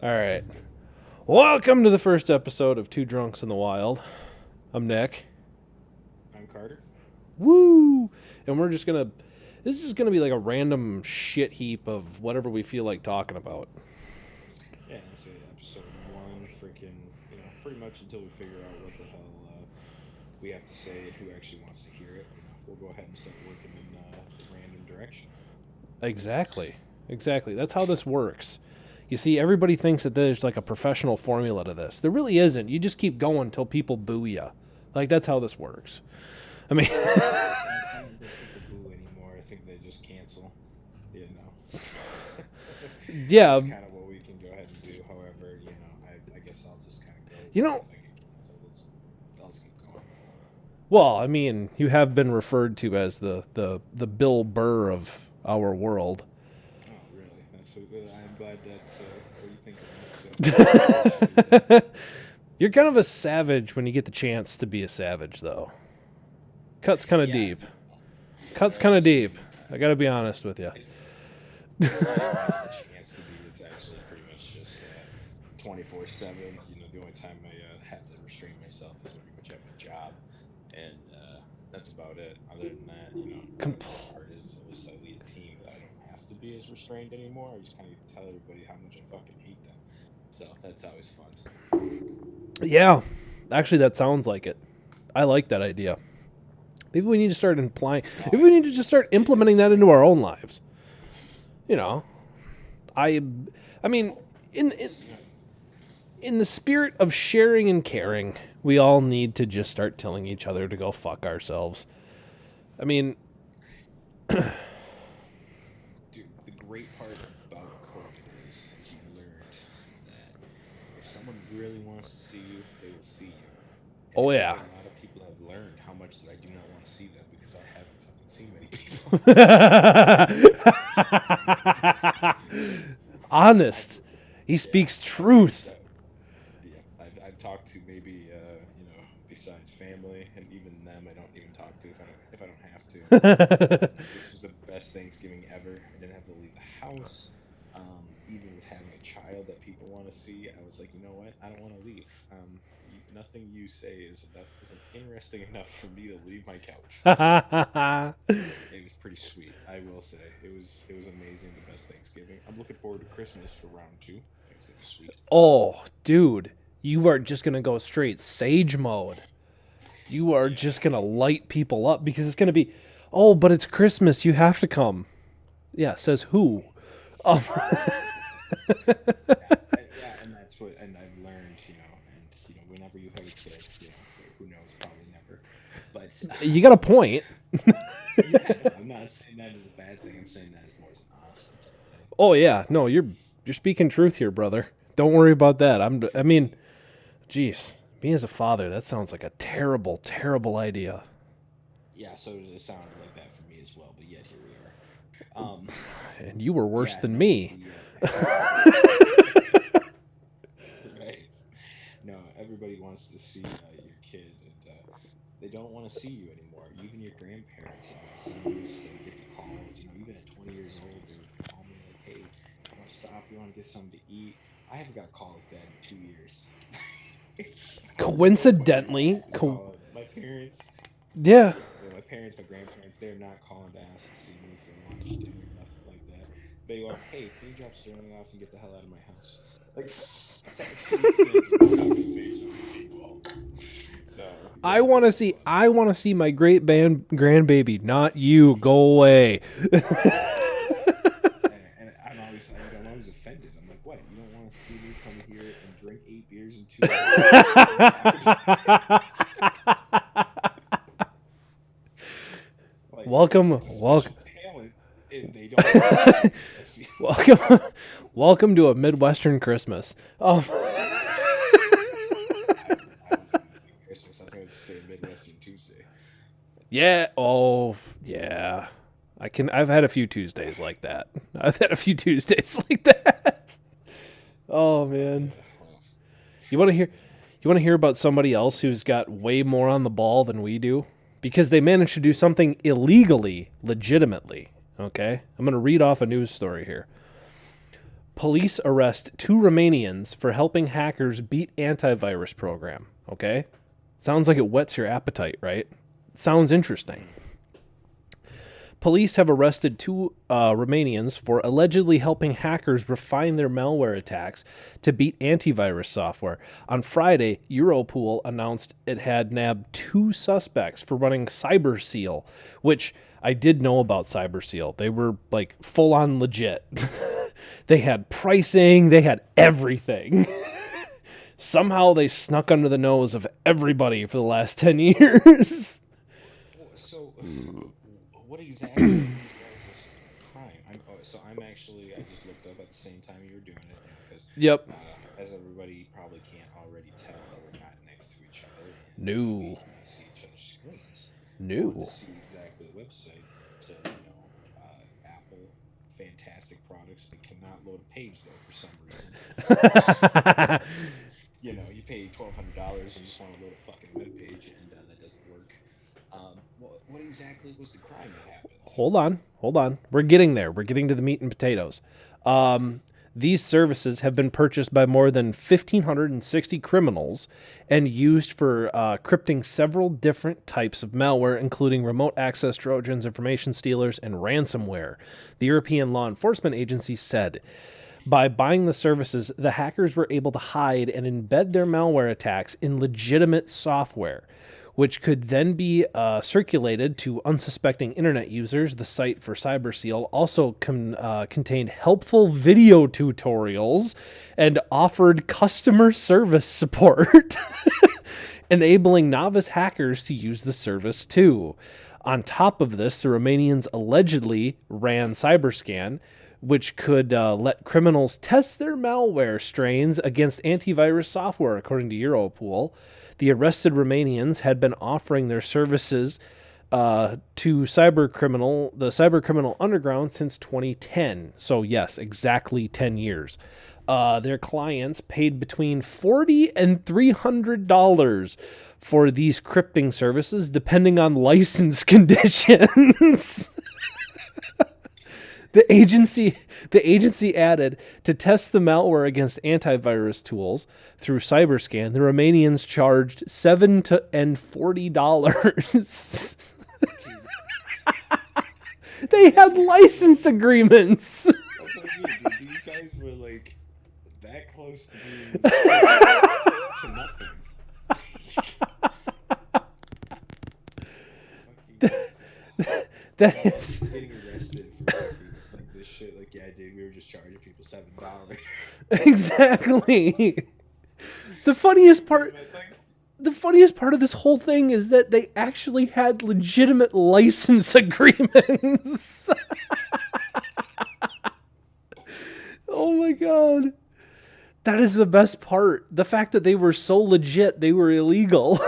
All right. Welcome to the first episode of Two Drunks in the Wild. I'm Nick. I'm Carter. Woo! And this is just gonna be like a random shit heap of whatever we feel like talking about. Yeah, this is episode one. Freaking, pretty much until we figure out what the hell we have to say and who actually wants to hear it. We'll go ahead and start working in a random direction. Exactly. Exactly. That's how this works. You see, everybody thinks that there's like a professional formula to this. There really isn't. You just keep going until people boo you. Like, that's how this works. I mean, I don't think people boo anymore. I think they just cancel. You know. yeah, That's kind of what we can go ahead and do. However, I guess I'll just kind of go. you know, If I get canceled, I'll just keep going. well, I mean, you have been referred to as the Bill Burr of our world. Oh, really? That's what, I'm glad that's what you think of me. So I appreciate that. You're kind of a savage when you get the chance to be a savage, though. Cut's kind of Yeah, deep. Cut's kind of deep. I got to be honest with you. it's It's not even like a chance to be. It's actually pretty much just 24/7. The only time I have to restrain myself is pretty much at my job, and that's about it. Other than that, the best part is at least I lead a team that I don't have to be as restrained anymore. I just kind of tell everybody how much I fucking hate them. So that's always fun. Yeah, actually, that sounds like it. I like that idea. Maybe we need to start implying. Oh, Maybe we need to just start it implementing is. that into our own lives. You know, I, I mean, in in, It's, in the spirit of sharing and caring, we all need to just start telling each other to go fuck ourselves. I mean, Dude, the great part about Coke is you learned that if someone really wants to see you, they will see you. And oh I feel yeah. like a lot of people have learned how much that I do not want to see them because I haven't fucking seen many people. Honest. He Yeah. speaks truth. So, yeah, I've talked to maybe besides family and even them I don't even talk to if I don't have to. This was the best Thanksgiving ever. I didn't have to leave the house. Even with having a child that people want to see, I was like, you know what? I don't want to leave. Nothing you say isn't interesting enough for me to leave my couch. So it was pretty sweet. I will say it was amazing. The best Thanksgiving. I'm looking forward to Christmas for round two. It's gonna be sweet. Oh, dude, you are just gonna go straight sage mode. You are Yeah, just gonna light people up because it's gonna be, oh, but it's Christmas. You have to come. Yeah, says who? Um, yeah, and that's what and I've learned, and whenever you have a kid, who knows, probably never, but you got a point. yeah, no, I'm not saying that as a bad thing. I'm saying that as more as an honesty type thing. Oh yeah, no, you're speaking truth here, brother. Don't worry about that. I mean, geez, me as a father, that sounds like a terrible, terrible idea. Yeah, so it sounded like that for me as well, but yet here we are. And you were worse Yeah, than no, me. right. No, everybody wants to see your kid, and they don't want to see you anymore. Even your grandparents, some used to get the calls. Even at 20 years old, they would call me like, "Hey, you want to stop? You want to get something to eat?" I haven't got a call like that in 2 years. Coincidentally, Nobody's calling. My parents, yeah. my parents, my grandparents, they're not calling to ask to see me for lunch, dinner, nothing like that. They are, "Hey, can you drop Sterling off and get the hell out of my house?" Like, that's the extent of the conversations with people. So yeah, it's always fun. I want to see my great band grandbaby, not you. Go away. I'm always offended. I'm like, what? You don't want to see me come here and drink 8 beers in 2 hours and then get out? Like, welcome, it's a welcome, special talent, and they don't want it. I feel. welcome, welcome to a Midwestern Christmas. I wasn't gonna say Christmas. I was gonna say Midwestern Tuesday. Yeah. Oh, yeah. I've had a few Tuesdays like that. I've had a few Tuesdays like that. Oh man. Yeah. Well, You want to hear? You want to hear about somebody else who's got way more on the ball than we do because they managed to do something illegally, legitimately. Okay, I'm going to read off a news story here. Police arrest 2 Romanians for helping hackers beat antivirus program. Okay? Sounds like it whets your appetite, right? Sounds interesting. Police have arrested 2 Romanians for allegedly helping hackers refine their malware attacks to beat antivirus software. On Friday, Europol announced it had nabbed 2 suspects for running CyberSeal, which I did know about CyberSeal. They were like full on legit. They had pricing, they had everything. Somehow they snuck under the nose of everybody for the last 10 years. So, what exactly is crime? I'm actually, I just looked up at the same time you were doing it, because Yep. as everybody probably can't already tell, we're not next to each other, and No. we cannot see each other's screens. I No. wanted to see exactly the website to, Apple, fantastic products. They cannot load a page though for some reason. You pay $1,200 and just want to load a fucking web page, and that doesn't work. What exactly was the crime that happened? Hold on. We're getting there. We're getting to the meat and potatoes. These services have been purchased by more than 1,560 criminals and used for crypting several different types of malware, including remote access Trojans, information stealers, and ransomware. The European Law Enforcement Agency said, by buying the services, the hackers were able to hide and embed their malware attacks in legitimate software, which could then be circulated to unsuspecting internet users. The site for CyberSeal also contained helpful video tutorials and offered customer service support, enabling novice hackers to use the service too. On top of this, the Romanians allegedly ran CyberScan, which could let criminals test their malware strains against antivirus software, according to Europol. The arrested Romanians had been offering their services to the cybercriminal underground since 2010. So yes, exactly 10 years. Their clients paid between $40 and $300 for these crypting services, depending on license conditions. The agency added, to test the malware against antivirus tools through CyberScan, the Romanians charged $7 and $40. They had license agreements. That's what I mean, dude. These guys were like that close to being to nothing. That is getting arrested for like this shit. Like, yeah, dude, we were just charging people $7. exactly. The funniest part of this whole thing is that they actually had legitimate license agreements. Oh my god. That is the best part. The fact that they were so legit, they were illegal.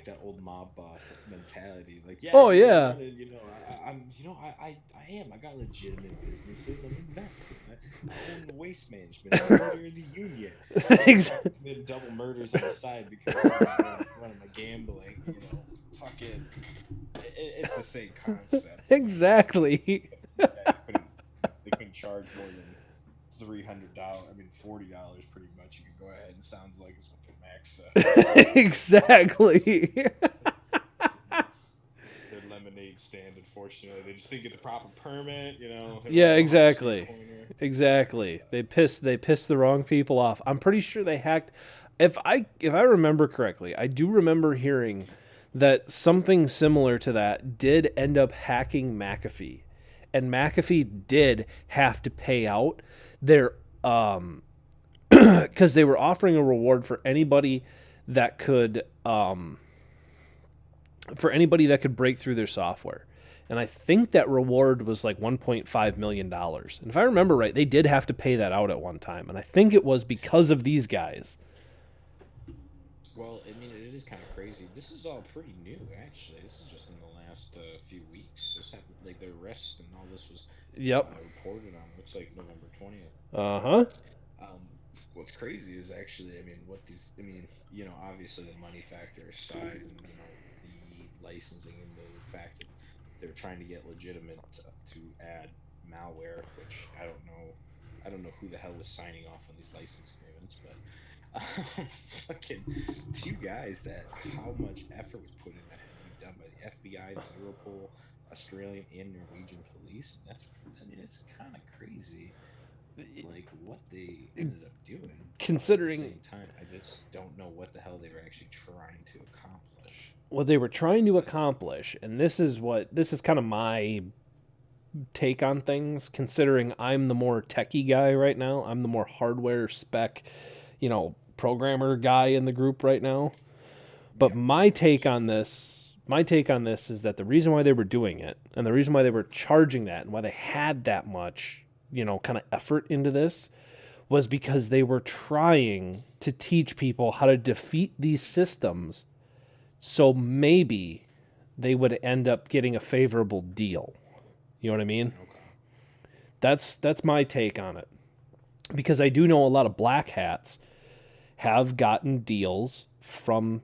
That old mob boss mentality. Like, yeah. Oh yeah. I got legitimate businesses. I'm investing. I own waste management. I'm a member of the union. Exactly. Committing double murders on the side because I'm running my gambling. Fucking. It's the same concept. Exactly. They couldn't charge more than $300. I mean, $40 pretty much. You can go ahead. It sounds like it's what the max. Exactly. Their lemonade stand, unfortunately, they just didn't get the proper permit. Yeah, exactly. Exactly. They pissed the wrong people off. I'm pretty sure they hacked. If I remember correctly, I do remember hearing that something similar to that did end up hacking McAfee. And McAfee did have to pay out their because they were offering a reward for anybody that could break through their software. And I think that reward was like $1.5 million. And if I remember right, they did have to pay that out at one time. And I think it was because of these guys. Well, I mean, it is kind of crazy. This is all pretty new, actually. This is just in the last few weeks. This happened, like the arrest and all this was reported on. Looks like November 20th. What's crazy is actually, obviously the money factor aside, and the licensing and the fact of they were trying to get legitimate to add malware, which I don't know. I don't know who the hell was signing off on these license agreements, but fucking two guys that how much effort was put in that had to be done by the FBI, the Europol, Australian and Norwegian police. That's, I mean, it's kind of crazy, like what they ended up doing. But at the Considering same time, I just don't know what the hell they were actually trying to accomplish. what they were trying to 'Cause, accomplish, and this is kind of my take on things, considering I'm the more techie guy right now. I'm the more hardware spec, programmer guy in the group right now. But yeah, my take on this is that the reason why they were doing it and the reason why they were charging that and why they had that much, kind of effort into this was because they were trying to teach people how to defeat these systems so maybe they would end up getting a favorable deal. You know what I mean? okay, That's my take on it. Because I do know a lot of black hats have gotten deals from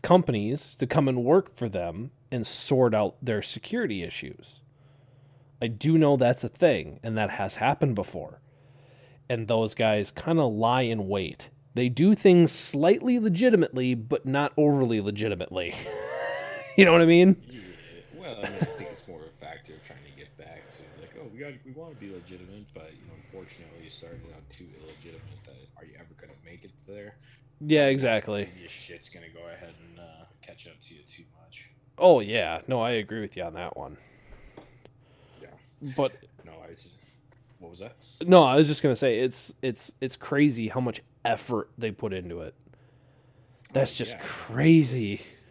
companies to come and work for them and sort out their security issues. I do know that's a thing, and that has happened before. And those guys kind of lie in wait. They do things slightly legitimately, but not overly legitimately. You know what I mean? yeah. Well, I mean, I think it's more a factor of trying to get back to like, oh, we want to be legitimate, but unfortunately, you started out too illegitimate. That are you ever gonna make it there? Yeah, Probably not. exactly. Maybe your shit's gonna go ahead and catch up to you too much. Oh, yeah. No, I agree with you on that one. Yeah. But No, I was. What was that? no, I was just going to say it's crazy how much effort they put into it. Oh That's just yeah, no, crazy. it's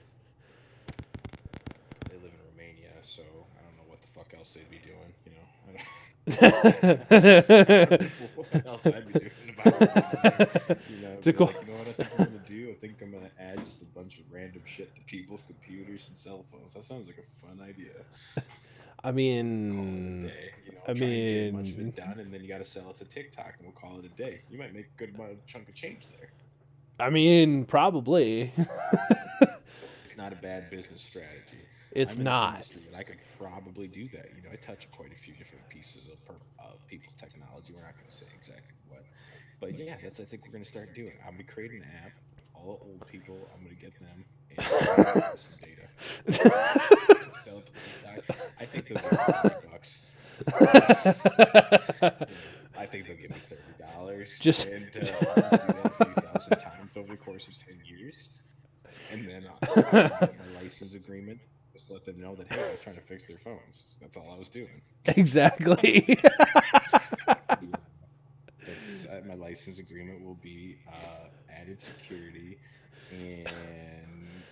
they live in Romania, so I don't know what the fuck else they'd be doing. I don't know what else I'd be doing about it. To Be go. like, you know what I think I'm gonna do? I think I'm gonna add just a bunch of random shit to people's computers and cell phones. That sounds like a fun idea. I Call it a mean, day. I Try and get a bunch of mean, it done, and then you got to sell it to TikTok, and we'll call it a day. You might make a good chunk of change there. Probably. It's not a bad business strategy. It's I'm in an not. industry that I could probably do that. I touch quite a few different pieces of people's technology. We're not going to say exactly what, but yeah, that's what I think we're going to start doing. I'm going to create an app. All the old people, I'm going to get them and some data and sell it to TikTok. I think they'll give me $30. I think they'll give me $30, Just and I'll just do that a few thousand times over the course of 10 years, and then I'll get my license agreement. Just let them know that hey, I was trying to fix their phones. That's all I was doing. exactly. It's my license agreement will be added security and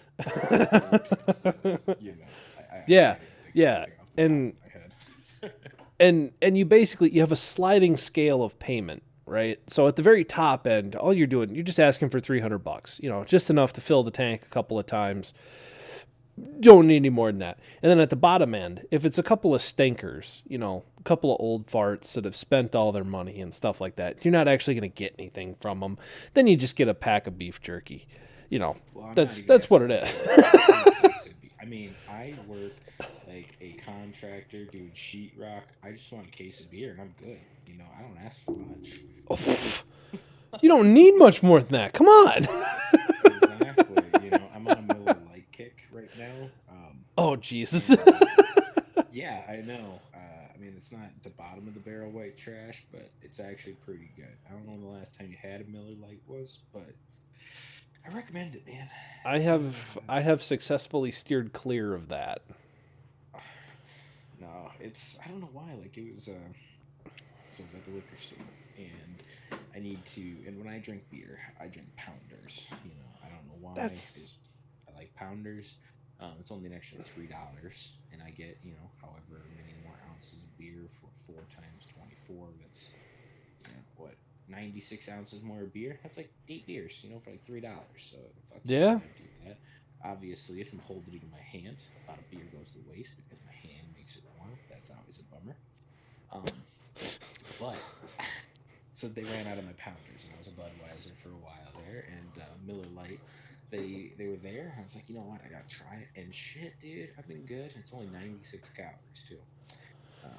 old people stuff. I Yeah, can't even think of yeah, anything off the top and of my head. and you have a sliding scale of payment, right? So at the very top end, all you're just asking for $300, just enough to fill the tank a couple of times. Don't need any more than that. And then at the bottom end, if it's a couple of stinkers, a couple of old farts that have spent all their money and stuff like that, you're not actually going to get anything from them. Then you just get a pack of beef jerky. Well, I'm not That's even what asking it for is. that. I just want a case of I mean, I work like a contractor doing sheetrock. I just want a case of beer and I'm good. I don't ask for much. Oh, pff. You don't need much more than that. Come on. Exactly. I'm on a Miller Lite kick right now. Oh, Jesus. And yeah, I know. I mean, it's not the bottom of the barrel white trash, but it's actually pretty good. I don't know when the last time you had a Miller Lite was, but I recommend it, man. I It's have successfully steered clear of that. no, I don't know why. Like it was so I was at the liquor store and I need to and when I drink beer, I drink pounders. I don't know why. That's I like pounders. It's only an extra $3, and I get however many more ounces of beer for 4 times 24. That's what 96 ounces more of beer. That's like 8 beers, for like $3. So fuck yeah, I'm yeah. gonna do that. Obviously, if I'm holding it in my hand, a lot of beer goes to waste because my hand makes it warm. That's always a bummer. Um, but so they ran out of my pounders, and I was a Budweiser for a while there, and Miller Lite they were there. I was like, you know what, I gotta try it. And shit, dude, I've been good. It's only 96 calories too. Um,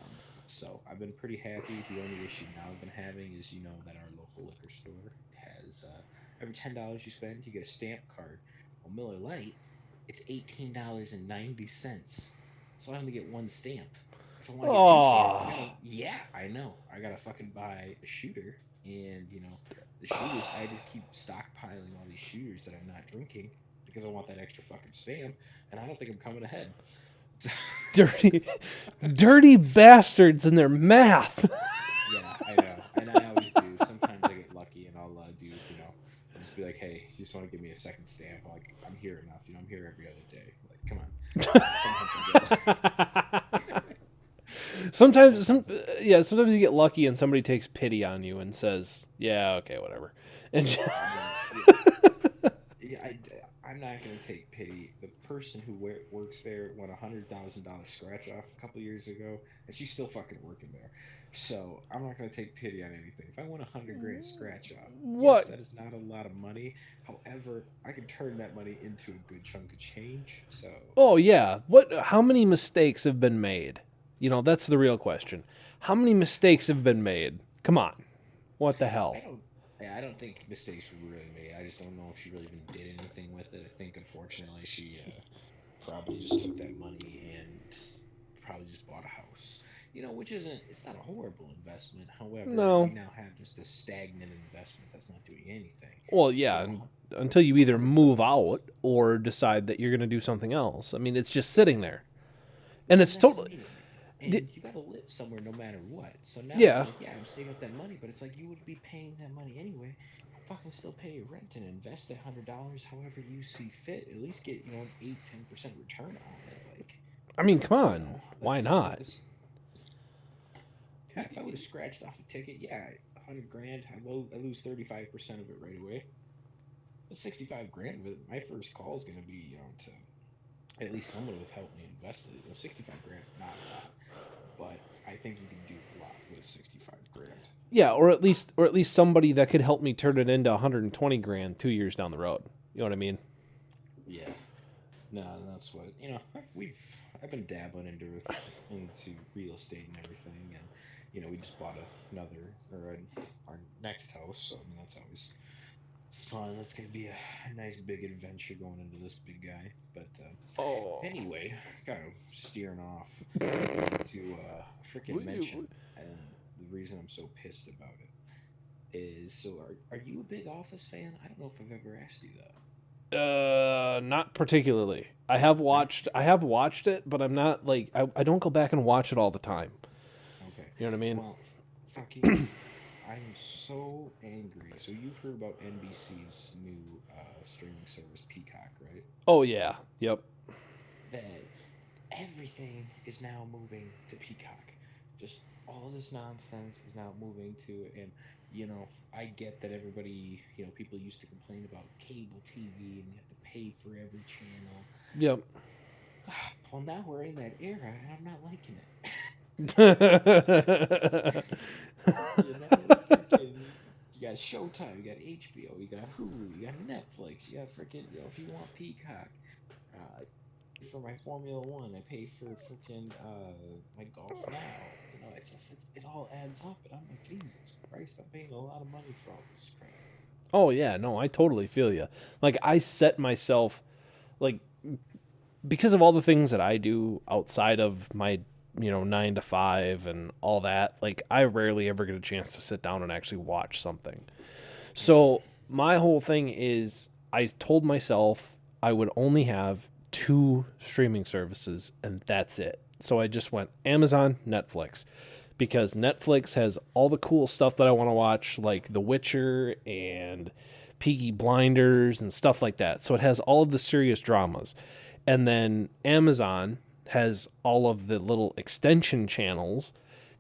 so I've been pretty happy. The only issue now I've been having is, that our local liquor store has every $10 you spend, you get a stamp card. Well, Miller Lite, it's $18.90. So I only get one stamp. If I want to get two stamps, I gotta. Oh, Yeah, I know. I gotta fucking buy a shooter, and the shooters. I just keep stockpiling all these shooters that I'm not drinking because I want that extra fucking stamp, and I don't think I'm coming ahead. dirty, dirty bastards and their math. Yeah, I know, and I always do. Sometimes I get lucky, and I'll I'll just be like, "Hey, you just want to give me a second stamp?" Like, I'm here enough, I'm here every other day. Like, come on. Sometimes I get Sometimes, sometimes I yeah, sometimes you get lucky and somebody takes pity on you and says, "Yeah, okay, whatever." And yeah, yeah, I'm not gonna take pity. The person who works there won $100,000 scratch off a couple years ago, and she's still fucking working there. So I'm not gonna take pity on anything. If I won 100 grand scratch off, yes, what? that is not a lot of money. However, I can turn that money into a good chunk of change. So Oh yeah, what? How many mistakes have been made? That's the real question. How many mistakes have been made? Come on, what the I hell? don't. Yeah, I don't think mistakes were really made. I just don't know if she really even did anything with it. I think unfortunately she probably just took that money and probably just bought a house. Which isn't, it's not a horrible investment. However, No. you now have just a stagnant investment that's not doing anything. Well, You yeah, know, until you a either hundred. move out or decide that you're going to do something else. I mean, it's just sitting there, and Well, it's and that's the totally. thing. And you got to live somewhere no matter what. So now it's Yeah, like, yeah, I'm saving up that money, but it's like you would be paying that money anyway. Fucking still pay your rent and invest that $100 however you see fit. At least get an 8-10% return on it. Like, I mean, come on, why that's not? that's yeah. If I would have scratched off the ticket, yeah, 100 grand, I lose 35% of it right away. But 65 grand with it, my first call is gonna be to at least someone with help me invest it. 65 grand is not a lot, but I think you can do a lot with 65 grand. Yeah, or at least somebody that could help me turn it into 120 grand 2 years down the road. You know what I mean? Yeah, no, that's what we've I've been dabbling into real estate and everything, and we just bought another or our next house, so I mean that's always fun. That's gonna be a nice big adventure going into this big guy. But Oh. anyway, kind of steering off. I wanted to freaking mention, and the reason I'm so pissed about it is, so are you a big Office fan? I don't know if I've ever asked you that. Not particularly. I have watched it, but I'm not like I don't go back and watch it all the time. Okay. You know what I mean? Well, fucking, I'm so angry. So you've heard about NBC's new streaming service, Peacock, right? Oh yeah. Yep. That everything is now moving to Peacock. Just all this nonsense is now moving to it. And, I get that everybody, people used to complain about cable TV and you have to pay for every channel. Yep. Well, now we're in that era and I'm not liking it. Freaking, you got Showtime, you got HBO, you got Hulu, you got Netflix, you got freaking, if you want Peacock, for my Formula One, I pay for freaking my golf now. It all adds up, and I'm like, Jesus Christ, I'm paying a lot of money for all this crap. Oh yeah. No, I totally feel you. Like I set myself, like because of all the things that I do outside of my 9 to 5 and all that. Like I rarely ever get a chance to sit down and actually watch something. So my whole thing is I told myself I would only have two streaming services and that's it. So I just went Amazon, Netflix because Netflix has all the cool stuff that I want to watch like The Witcher and Peaky Blinders and stuff like that. So it has all of the serious dramas. And then Amazon has all of the little extension channels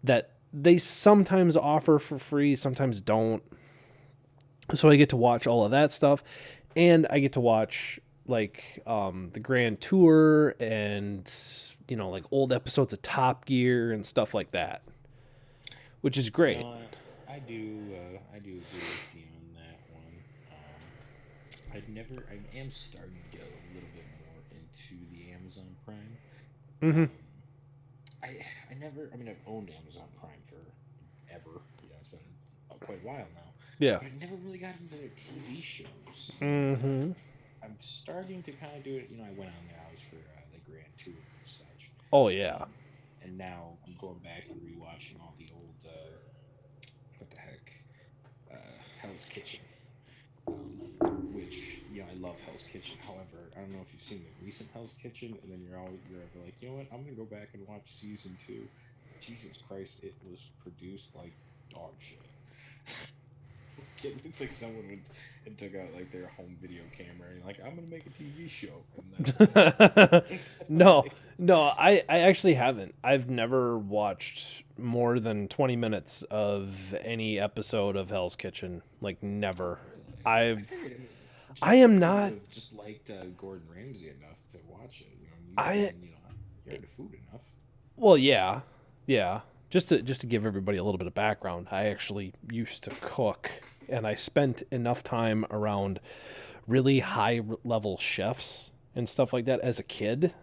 that they sometimes offer for free, sometimes don't. So I get to watch all of that stuff, and I get to watch like the Grand Tour and like old episodes of Top Gear and stuff like that, which is great. No, I do agree with you on that one. I am starting to get a little bit more into the Amazon Prime. Mm-hmm. Um, I never. I mean, I've owned Amazon Prime for ever. You know, it's been quite a while now, Yeah. but I never really got into their TV shows. And Mm-hmm. I'm starting to kind of do it. You know, I went on there. I was for the Grand Tour and such, Oh yeah. um, and now I'm going back and rewatching all the old what the heck, Hell's Kitchen. Which I love Hell's Kitchen. However, I don't know if you've seen the recent Hell's Kitchen, and then you're ever like, you know what, I'm gonna go back and watch season two. Jesus Christ, it was produced like dog shit. It looks like someone went and took out like their home video camera and like, I'm gonna make a TV show, and that's it. No, Like, no, I actually haven't. I've never watched more than 20 minutes of any episode of Hell's Kitchen. Like never. oh really? I I've figured. I mean, I just am you would not have just liked Gordon Ramsay enough to watch it. You know, I you're into food enough. well, yeah. Yeah. Just to give everybody a little bit of background, I actually used to cook and I spent enough time around really high level chefs and stuff like that as a kid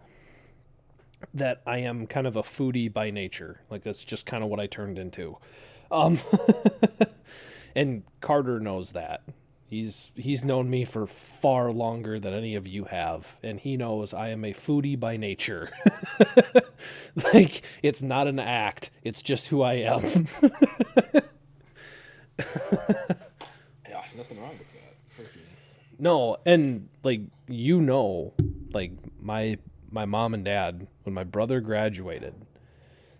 that I am kind of a foodie by nature. Like that's just kind of what I turned into. Um, and Carter knows that. He's known me for far longer than any of you have, and he knows I am a foodie by nature. Like it's not an act; it's just who I am. Yeah, nothing wrong with that. Freaking. No, and like like my mom and dad when my brother graduated,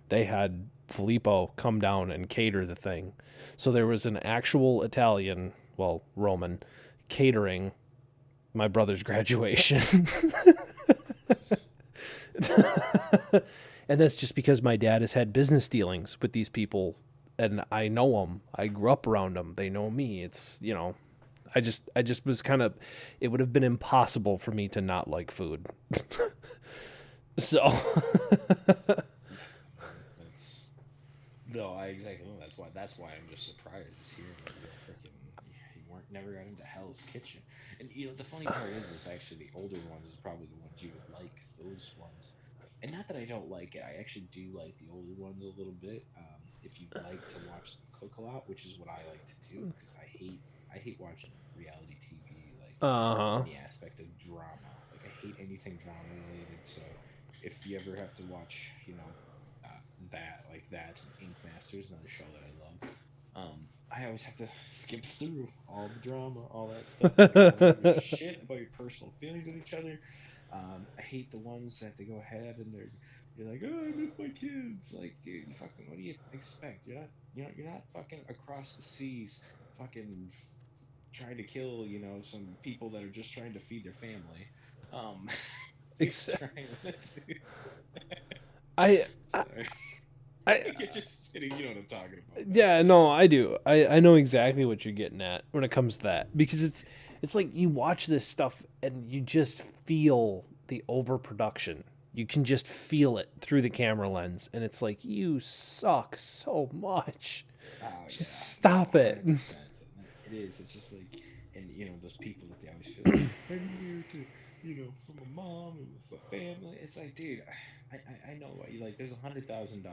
they had Filippo come down and cater the thing. So there was an actual Italian, well, Roman, catering my brother's graduation. Just, And that's just because my dad has had business dealings with these people and I know them. I grew up around them. They know me. I just was kind of it would have been impossible for me to not like food. So that's no, I exactly know. That's why I'm just surprised to hear that freaking you weren't never got into Hell's Kitchen. And the funny part is actually the older ones is probably the ones you would like. 'Cause those ones, and not that I don't like it, I actually do like the older ones a little bit. If you like to watch them cook a lot, which is what I like to do, because I hate watching reality TV like in uh-huh. the aspect of drama. Like I hate anything drama related. So if you ever have to watch, that and Ink Masters, another show that I love. I always have to skip through all the drama, all that stuff. Like I don't give a shit about your personal feelings with each other. I hate the ones that they go ahead and you're like, oh, I miss my kids. Like, dude, you fucking, what do you expect? You're not fucking across the seas, fucking trying to kill, some people that are just trying to feed their family. Um, you're Ex- trying to. I Sorry. I You're just sitting. You know what I'm talking about, man. Yeah, no, I do. I know exactly what you're getting at when it comes to that because it's like you watch this stuff and you just feel the overproduction. You can just feel it through the camera lens and it's like you suck so much. Oh yeah, Just no, stop it. 100%. It is. It's just like, and those people that they always feel like I'm here to, from a mom and with a family. It's like, dude, I know why you like. There's $100,000.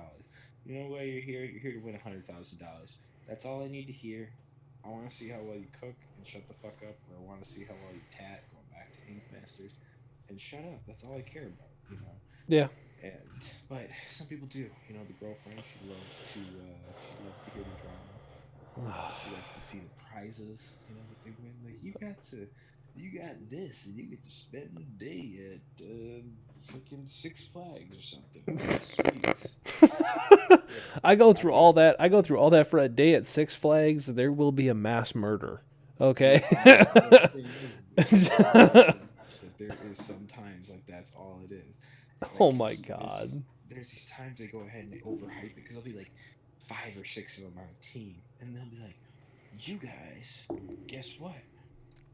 You know why you're here? You're here to win $100,000. That's all I need to hear. I want to see how well you cook and shut the fuck up, or I want to see how well you tat. Going back to Ink Masters, and shut up. That's all I care about. Yeah. And but some people do. The girlfriend, she loves to hear the drama. She likes to see the prizes, that they win. Like you got this, and you get to spend the day at freaking Six Flags or something. Oh, sweet. Yeah, I go I through mean, all that. I go through all that for a day at Six Flags. There will be a mass murder. Okay. dude. Well, the thing is very much that there is sometimes like that's all it is. Oh Like my there's just god. there's these times they go ahead and they overhype it because there'll be like 5 or 6 of them on a team, and they'll be like, "You guys, guess what?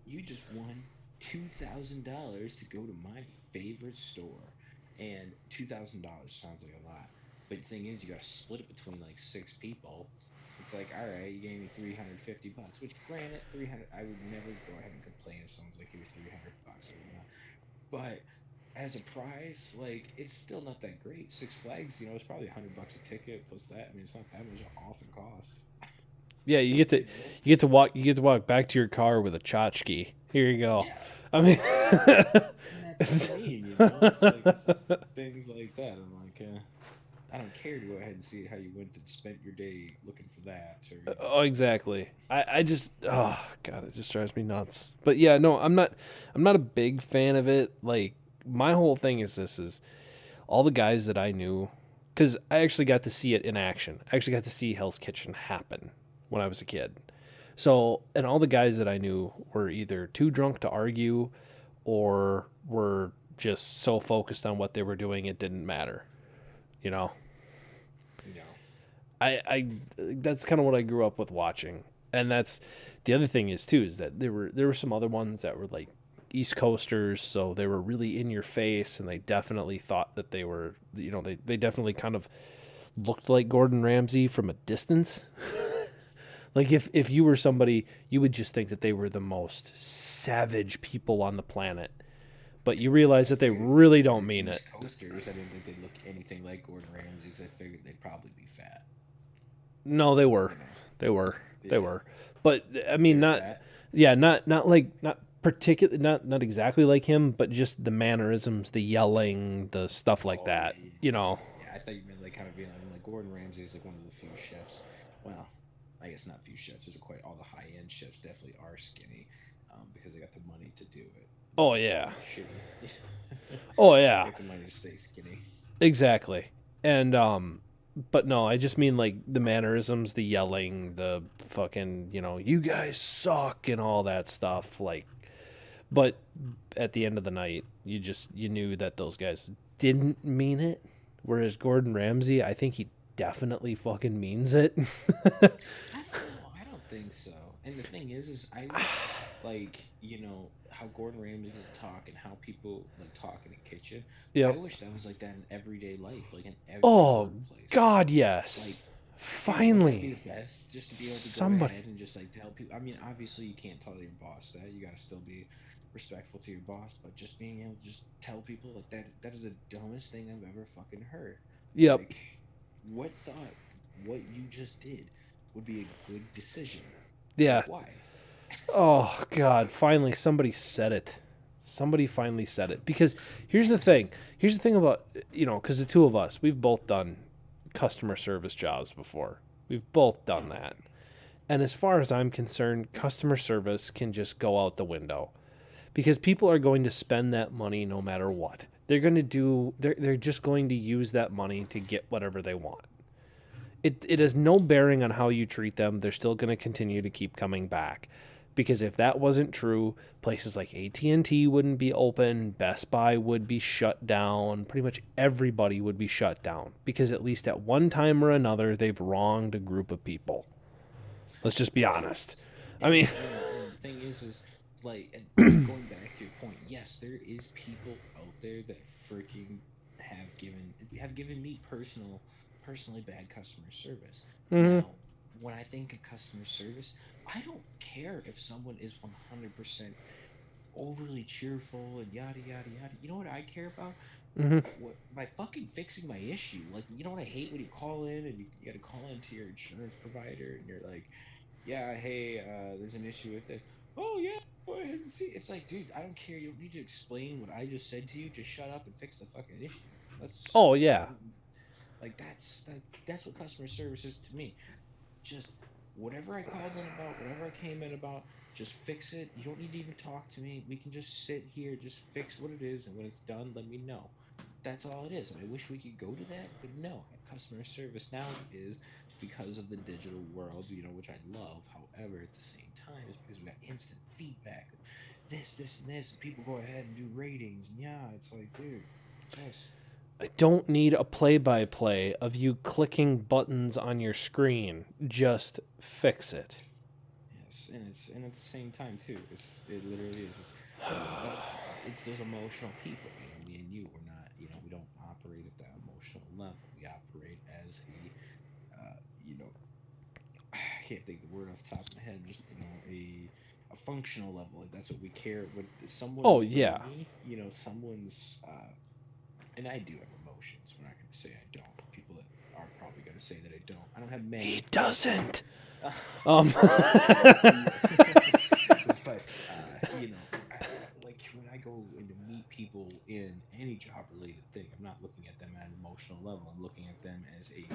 You just won $2,000 to go to my favorite store." And $2,000 sounds like a lot, but the thing is, you got to split it between like 6 people. it's like, all right, you gave me $350, which granted, 300, I would never go ahead and complain if someone's like, here's $300. I would not. But as a prize, like it's still not that great. Six Flags, it's probably $100 a ticket plus that. I mean, it's not that much off in cost. Yeah, You know? you get to walk back to your car with a tchotchke. Here you go. Yeah, I mean, and that's what I mean. It's like it's just things like that. I'm like, I don't care to go ahead and see how you went and spent your day looking for that, or oh, exactly. I just, oh god, it just drives me nuts. But yeah, no, I'm not a big fan of it. Like my whole thing is this is all the guys that I knew, because I actually got to see it in action. I actually got to see Hell's Kitchen happen when I was a kid. So, and all the guys that I knew were either too drunk to argue or were just so focused on what they were doing it didn't matter. You know, no. I that's kind of what I grew up with watching, and that's the other thing is too is that there were some other ones that were like East Coasters, so they were really in your face, and they definitely thought that they were, they definitely kind of looked like Gordon Ramsay from a distance. Like if you were somebody, you would just think that they were the most savage people on the planet, but you realize that they really don't mean it. East Coasters, I didn't think they'd look anything like Gordon Ramsay because I figured they'd probably be fat. No, they were, You know, they were, they yeah, were, but I mean, they're not, fat. yeah, not like not particular, not exactly like him, but just the mannerisms, the yelling, the stuff like Oh yeah, that. You know, yeah. I thought you meant like kind of being like Gordon Ramsay is like one of the few chefs. Well, I guess not few chefs. There's quite all the high end chefs definitely are skinny, because they got the money to do it. oh But yeah, shitty, oh they yeah, got the money to stay skinny. exactly. And but no, I just mean like the mannerisms, the yelling, the fucking, you guys suck and all that stuff. Like, but at the end of the night, you knew that those guys didn't mean it. Whereas Gordon Ramsay, I think he definitely fucking means it. I don't know. I don't think so. And the thing is I wish like how Gordon Ramsay talk and how people like talk in the kitchen. I Yep. wish that was like that in everyday life, like in every Oh workplace. God, yes. Like, dude, wouldn't that be Finally, the best? Just to be able to go somebody. ahead and just like tell people. I mean, obviously you can't tell your boss that. You gotta still be respectful to your boss, but just being able to just tell people like that is the dumbest thing I've ever fucking heard. Yep. Like, what thought what you just did would be a good decision? Like, Yeah. why? Oh God, finally somebody said it. Somebody finally said it. Because here's the thing. Here's the thing about, because the two of us, we've both done customer service jobs before. We've both done Oh that. And as far as I'm concerned, customer service can just go out the window because people are going to spend that money no matter what. They're just going to use that money to get whatever they want. It has no bearing on how you treat them. They're still going to continue to keep coming back. Because if that wasn't true, places like AT&T wouldn't be open, Best Buy would be shut down, pretty much everybody would be shut down because at least at one time or another they've wronged a group of people. Let's just be well, honest. yes, I mean, and the thing is like, and going back to your point, yes, there is people out there that freaking have given me personally bad customer service. mhm. Now, when I think of customer service, I don't care if someone is 100% overly cheerful and yada yada yada. You know what I care about? Mhm. What by fucking fixing my issue. Like, you know what I hate when you call in and you got to call into your insurance provider and you're like, yeah, hey, there's an issue with this. Oh yeah, go ahead and see. It's like, dude, I don't care. You don't need to explain what I just said to you. Just shut up and fix the fucking issue. That's Oh yeah. like that's what customer service is to me. Just whatever I called in about, whatever I came in about, just fix it. You don't need to even talk to me. We can just sit here, just fix what it is, and when it's done, let me know. That's all it is. And I wish we could go to that, but no. Customer service now is because of the digital world, which I love. However, at the same time, it's because we got instant feedback of this, and this, and people go ahead and do ratings. And yeah, it's like, dude, just I don't need a play-by-play of you clicking buttons on your screen. Just fix it. yes, and at the same time too, it literally is. But it's those emotional people. Me and you, we're not. We don't operate at that emotional level. We operate as a, you know, can't think of the word off the top of my head. Just a functional level. Like that's what we care. When Oh someone's yeah. hurting me, someone's and I do have emotions. We're not going to say I don't. People that are probably going to say that I don't. I don't have He many. doesn't. But like when I go in to meet people in any job related thing, I'm not looking at them at an emotional level. I'm looking at them as a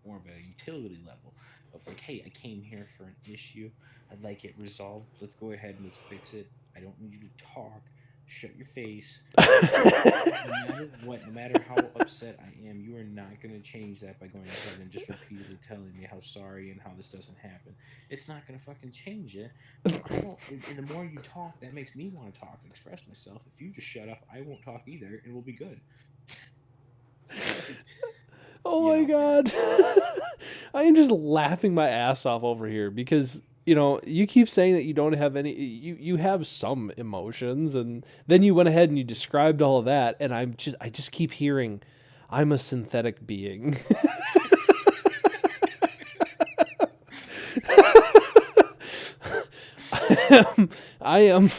more of a utility level of like, hey, I came here for an issue. I'd like it resolved. Let's go ahead and let's fix it. I don't need you to talk. Shut your face. No matter what, no matter how upset I am, you are not going to change that by going ahead and just repeatedly telling me how sorry and how this doesn't happen. It's not going to fucking change it. So I don't. And the more you talk, that makes me want to talk and express myself. If you just shut up, I won't talk either, and we'll be good. Oh You my know. god. I am just laughing my ass off over here because you keep saying that you don't have any you have some emotions, and then you went ahead and you described all of that, and I just keep hearing I'm a synthetic being. I am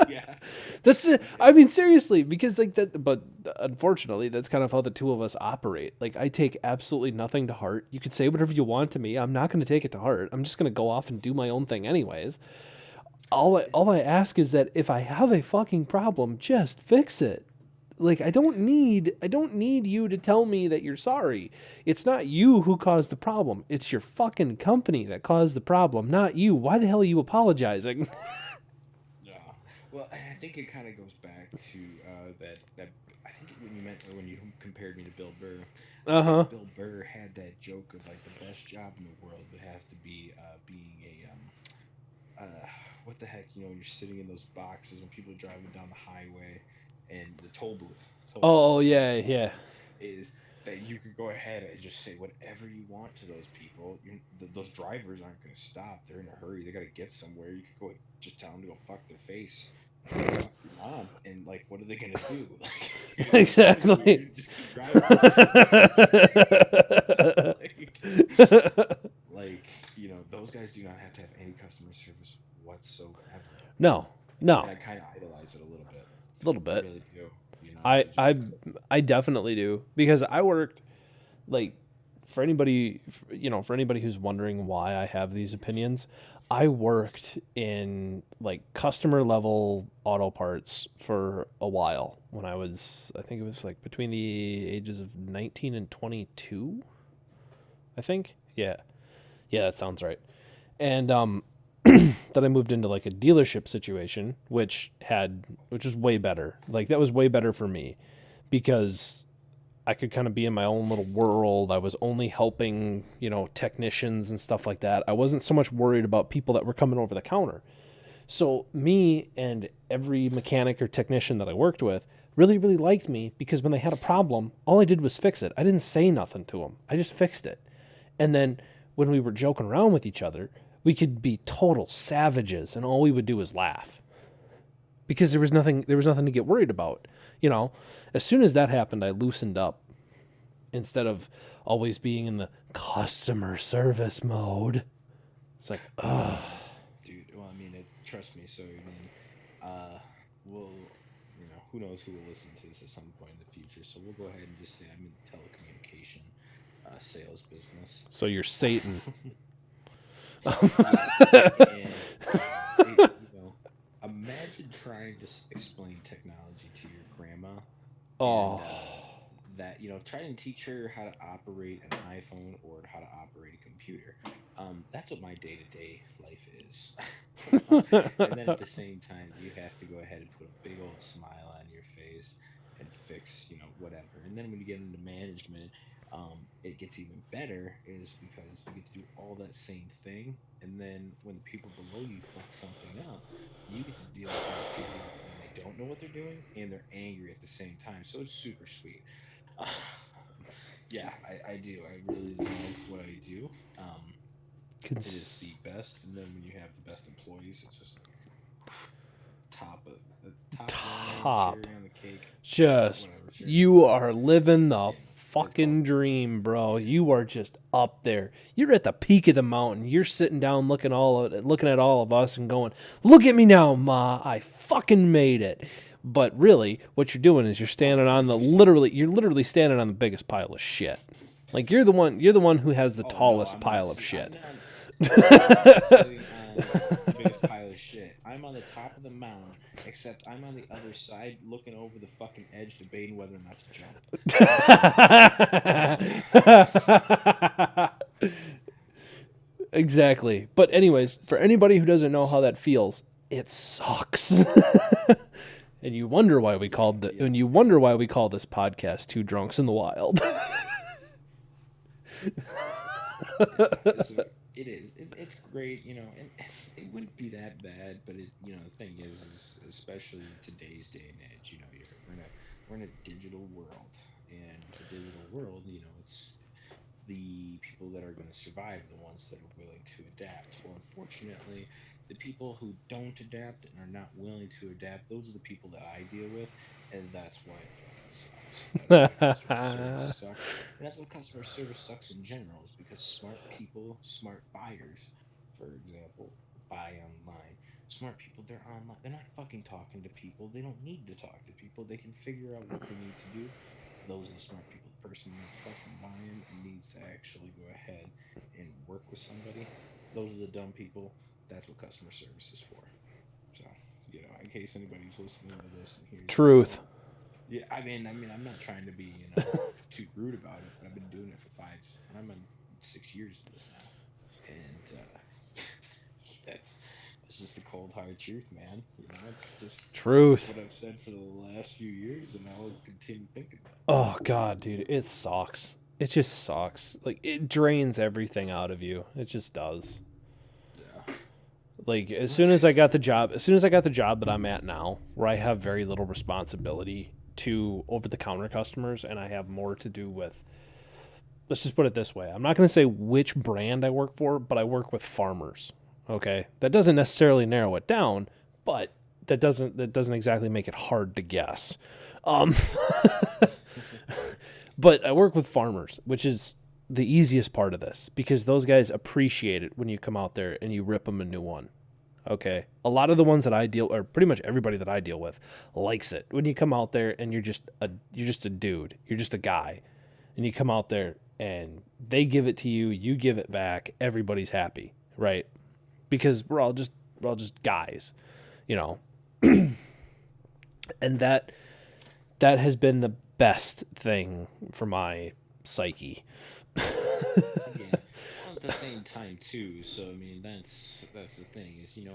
Yeah. That's it. I mean, seriously, because like that, but unfortunately, that's kind of how the two of us operate. Like, I take absolutely nothing to heart. You could say whatever you want to me. I'm not going to take it to heart. I'm just going to go off and do my own thing, anyways. All I ask is that if I have a fucking problem, just fix it. Like, I don't need you to tell me that you're sorry. It's not you who caused the problem. It's your fucking company that caused the problem, not you. Why the hell are you apologizing? Yeah. Well, I think it kind of goes back to that. I think when you meant or when you compared me to Bill Burr, I Uh-huh. think Bill Burr had that joke of like the best job in the world would have to be being what the heck, when you're sitting in those boxes when people are driving down the highway and the toll booth Oh, yeah, yeah. is that you could go ahead and just say whatever you want to those people. Those drivers aren't going to stop. They're in a hurry. They got to get somewhere. You could go just tell them to go fuck their face or go fuck your mom. And like, what are they going to do? Like, you're going to say no, you're Exactly. going to just keep driving. like, like, those guys do not have to have any customer service whatsoever. No, no, And I kind of idolize it a little bit. a little I bit. really do. I It's I just, I definitely do because I worked like for anybody who's wondering why I have these opinions, I worked in like customer level auto parts for a while when I think it was like between the ages of 19 and 22, I think. Yeah. Yeah, that sounds right. And then I moved into like a dealership situation, which was way better. Like that was way better for me because I could kind of be in my own little world. I was only helping, technicians and stuff like that. I wasn't so much worried about people that were coming over the counter. So me and every mechanic or technician that I worked with really, really liked me because when they had a problem, all I did was fix it. I didn't say nothing to them. I just fixed it. And then when we were joking around with each other, we could be total savages and all we would do was laugh because there was nothing to get worried about. As soon as that happened, I loosened up instead of always being in the customer service mode. It's like, ugh. dude. Well, I mean, trust me. So, I mean, we'll, who knows who will listen to this at some point in the future. So we'll go ahead and just say I'm in the telecommunication sales business. So you're Satan. And imagine trying to explain technology to your grandma, and Oh, that try and teach her how to operate an iPhone or how to operate a computer. That's what my day-to-day life is. And then at the same time, you have to go ahead and put a big old smile on your face and fix, whatever. And then when you get into management, it gets even better is because you get to do all that same thing. And then when the people below you fuck something up, you get to deal with the people when they don't know what they're doing and they're angry at the same time. So it's super sweet. Yeah, I do. I really love what I do. It is the best. And then when you have the best employees, it's just top of the top line, top. cherry on the cake. Just Whatever. you are living the fucking dream, bro. You are just up there. You're at the peak of the mountain. You're sitting down looking at all of us and going, "Look at me now, Ma. I fucking made it." But really, what you're doing is you're literally standing on the biggest pile of shit. Like you're the one who has the tallest pile of shit. I'm not sitting on the biggest pile of shit. I'm on the top of the mountain, except I'm on the other side looking over the fucking edge debating whether or not to jump. Exactly. But anyways, for anybody who doesn't know how that feels, it sucks. And you wonder why we call this podcast Two Drunks in the Wild. It is. It's great, you know, and it wouldn't be that bad. But the thing is especially in today's day and age, we're in a digital world, and the digital world, it's the people that are going to survive, the ones that are willing to adapt. Well, unfortunately, the people who don't adapt and are not willing to adapt, those are the people that I deal with, and that's why it fucking sucks. That's why customer service sucks. And that's why customer service sucks in general, is because smart people, smart buyers, for example, buy online. Smart people, they're online. They're not fucking talking to people. They don't need to talk to people. They can figure out what they need to do. Those are the smart people. The person that's fucking buying and needs to actually go ahead and work with somebody. Those are the dumb people. That's what customer service is for. So, in case anybody's listening to this and hears Truth. Yeah, I mean, I'm not trying to be, too rude about it, but I've been doing it for I'm on 6 years of this now, and that's just the cold hard truth, man. It's just truth. what I've said for the last few years, and I'll continue thinking about it. Oh God, dude, it sucks. It just sucks. Like it drains everything out of you. It just does. Yeah. Like as soon as I got the job that I'm at now, where I have very little responsibility to over-the-counter customers, and I have more to do with, let's just put it this way, I'm not going to say which brand I work for, but I work with farmers. Okay, that doesn't necessarily narrow it down, but that doesn't exactly make it hard to guess. But I work with farmers, which is the easiest part of this, because those guys appreciate it when you come out there and you rip them a new one. Okay, a lot of the ones that I or pretty much everybody that I deal with, likes it when you come out there and you're just a dude, you're just a guy, and you come out there and they give it to you, you give it back, everybody's happy, right? Because we're all just guys, and that has been the best thing for my psyche. Yeah. Well, at the same time too. So I mean, that's the thing is, the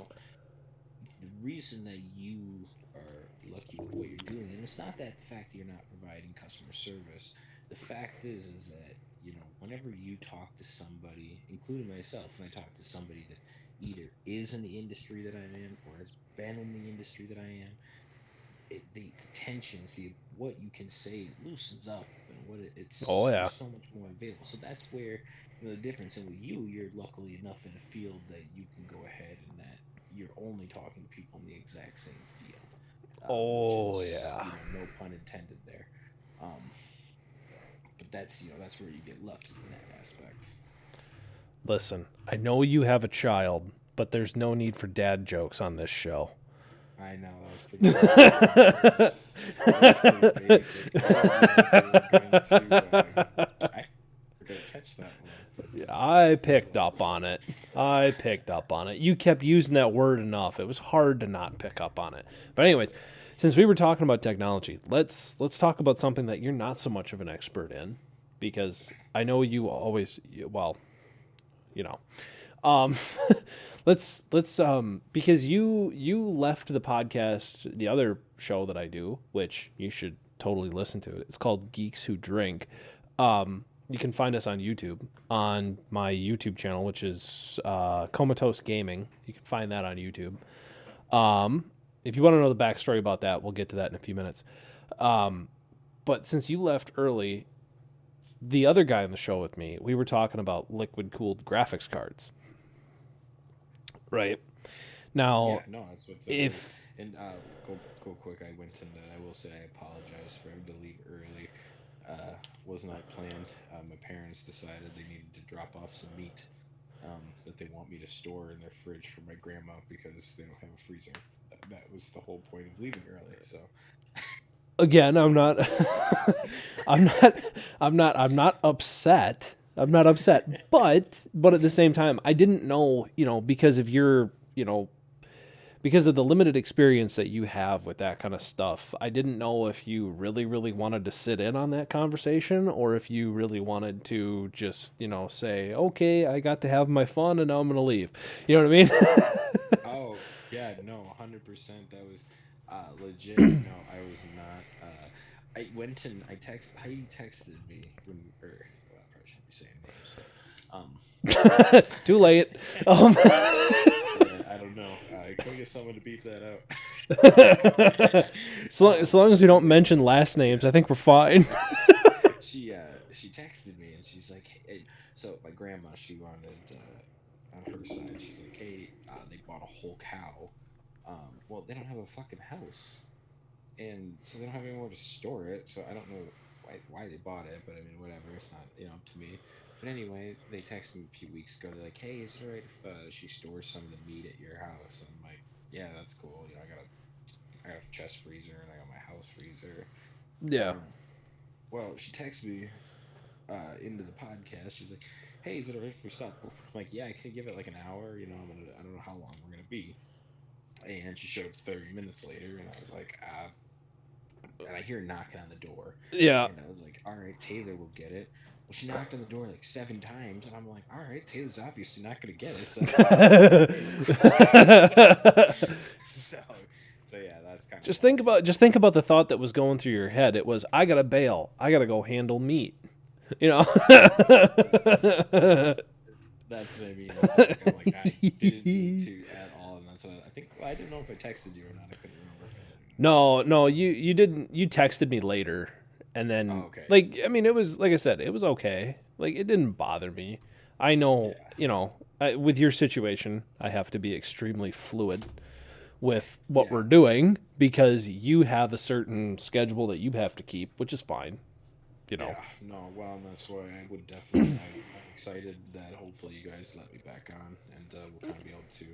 reason that you are lucky with what you're doing, and it's not that the fact that you're not providing customer service. The fact is that whenever you talk to somebody, including myself, when I talk to somebody that either is in the industry that I'm in or has been in the industry that I am, the tension, see what you can say loosens up, and it's Oh yeah. there's so much more available. So that's where the difference. And with you're luckily enough in a field that you can go ahead and that you're only talking to people in the exact same field. Oh which is, yeah. no pun intended there. But that's where you get lucky in that aspect. Listen, I know you have a child, but there's no need for dad jokes on this show. I know, that was pretty basic. I forgot to catch that one. But, I picked up on it. You kept using that word enough. It was hard to not pick up on it. But anyways, since we were talking about technology, let's talk about something that you're not so much of an expert in, because I know you always, let's because you left the podcast, the other show that I do, which you should totally listen to. It's called Geeks Who Drink. You can find us on YouTube, on my YouTube channel, which is Comatose Gaming. You can find that on YouTube. If you want to know the backstory about that, we'll get to that in a few minutes. But since you left early, the other guy on the show with me, we were talking about liquid-cooled graphics cards. Right. Now, yeah, no, that's what's if and go quick. I went and I will say I apologize for having to leave early. was not planned. My parents decided they needed to drop off some meat that they want me to store in their fridge for my grandma because they don't have a freezer. That was the whole point of leaving early. So, Again, I'm not I'm not I'm not upset. I'm not upset. But at the same time, I didn't know, because of your, because of the limited experience that you have with that kind of stuff, I didn't know if you really, really wanted to sit in on that conversation or if you really wanted to just, say, okay, I got to have my fun and now I'm going to leave. You know what I mean? oh yeah, no, 100%. That was legit. No, I was not. I went and I text. Heidi texted me when, or well, I probably shouldn't be saying names, but Too late. yeah, I don't know. Can we get someone to beep that out? As long as we don't mention last names, I think we're fine. She texted me and she's like, hey, so my grandma, she wanted on her side, she's like, hey, they bought a whole cow. Well, they don't have a fucking house, and so they don't have anywhere to store it. So I don't know why they bought it, but I mean, whatever. It's not up to me. But anyway, they texted me a few weeks ago. They're like, "Hey, is it alright if she stores some of the meat at your house?" And I'm like, "Yeah, that's cool. I got a chest freezer and I got my house freezer." Yeah. Well, she texted me into the podcast. She's like, "Hey, is it alright if we stop?" I'm like, "Yeah, I can give it like an hour. I don't know how long we're gonna be." And she showed up 30 minutes later, and I was like, and I hear her knocking on the door, Yeah. and I was like, "All right, Taylor will get it." Well, she knocked on the door like 7 times, and I'm like, "All right, Taylor's obviously not gonna get it." So, so, so yeah, that's kind of just think about the thought that was going through your head. It was, I gotta bail. I gotta go handle meat. You know. That's what I mean. That's like, I'm like, I didn't mean to at all, and that's what I think. Well, I didn't know if I texted you or not. I couldn't remember if I did or not. No, you didn't. You texted me later, and Oh, then okay. like, I mean, it was like I said, it was okay. Like, it didn't bother me. I know, Yeah. with your situation, I have to be extremely fluid with what Yeah. we're doing because you have a certain schedule that you have to keep, which is fine. You know. Yeah, no, well, and that's why I would definitely. I'm excited that hopefully you guys let me back on, and we'll kind of be able to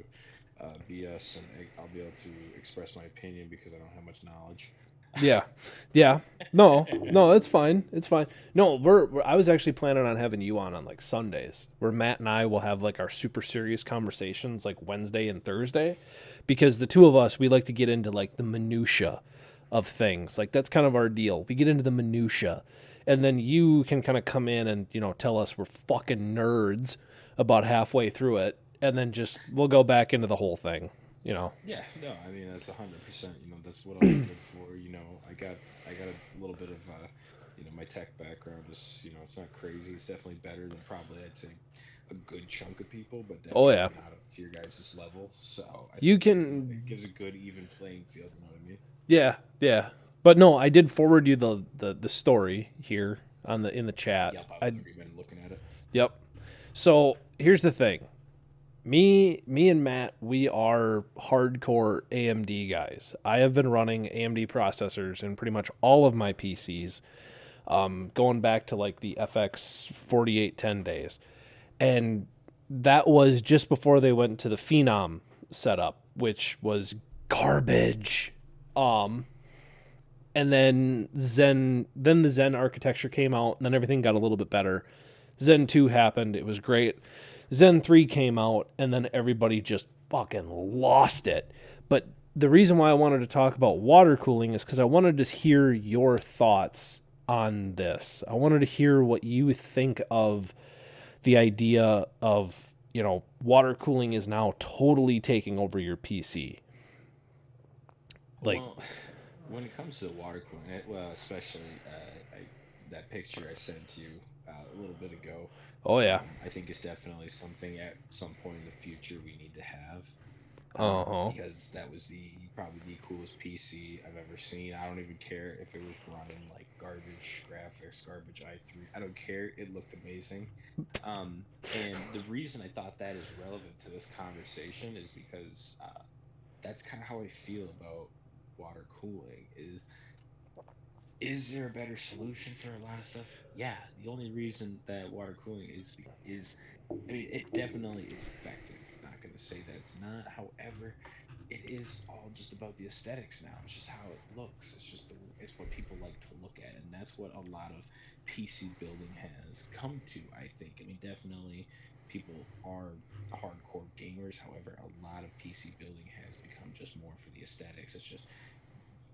BS, and I'll be able to express my opinion because I don't have much knowledge. Yeah, yeah. No, it's fine. It's fine. No, I was actually planning on having you on like Sundays, where Matt and I will have like our super serious conversations like Wednesday and Thursday, because the two of us, we like to get into like the minutia of things. Like, that's kind of our deal. We get into the minutia, and then you can kind of come in and tell us we're fucking nerds about halfway through it, and then just we'll go back into the whole thing. You know. Yeah, no, I mean that's 100%. That's what I'm good for. I got a little bit of my tech background is it's not crazy. It's definitely better than probably I'd say a good chunk of people, but Oh yeah. definitely not up to your guys' level. So I You think can. it gives a good even playing field. You know what I mean? Yeah, yeah. But no, I did forward you the story here on the in the chat. Yep, I've I already been looking at it. Yep. So here's the thing. Me and Matt, we are hardcore AMD guys. I have been running AMD processors in pretty much all of my PCs, going back to like the FX 4810 days. And that was just before they went to the Phenom setup, which was garbage. And then the Zen architecture came out, and then everything got a little bit better. Zen 2 happened, it was great. Zen 3 came out, and then everybody just fucking lost it. But the reason why I wanted to talk about water cooling is because I wanted to hear your thoughts on this. I wanted to hear what you think of the idea of, water cooling is now totally taking over your PC. Like, Well, when it comes to water cooling, well, especially that picture I sent you a little bit ago, oh yeah. I think it's definitely something at some point in the future we need to have. Uh-huh. Because that was probably the coolest PC I've ever seen. I don't even care if it was running like garbage graphics, garbage i3. I don't care. It looked amazing. And the reason I thought that is relevant to this conversation is because that's kind of how I feel about water cooling. Is Is there a better solution for a lot of stuff? Yeah, the only reason that water cooling is I mean, it definitely is effective. I'm not going to say that it's not. However, it is all just about the aesthetics now. It's just how it looks. It's what people like to look at, and that's what a lot of PC building has come to. I think. I mean, definitely people are hardcore gamers. However, a lot of PC building has become just more for the aesthetics. It's just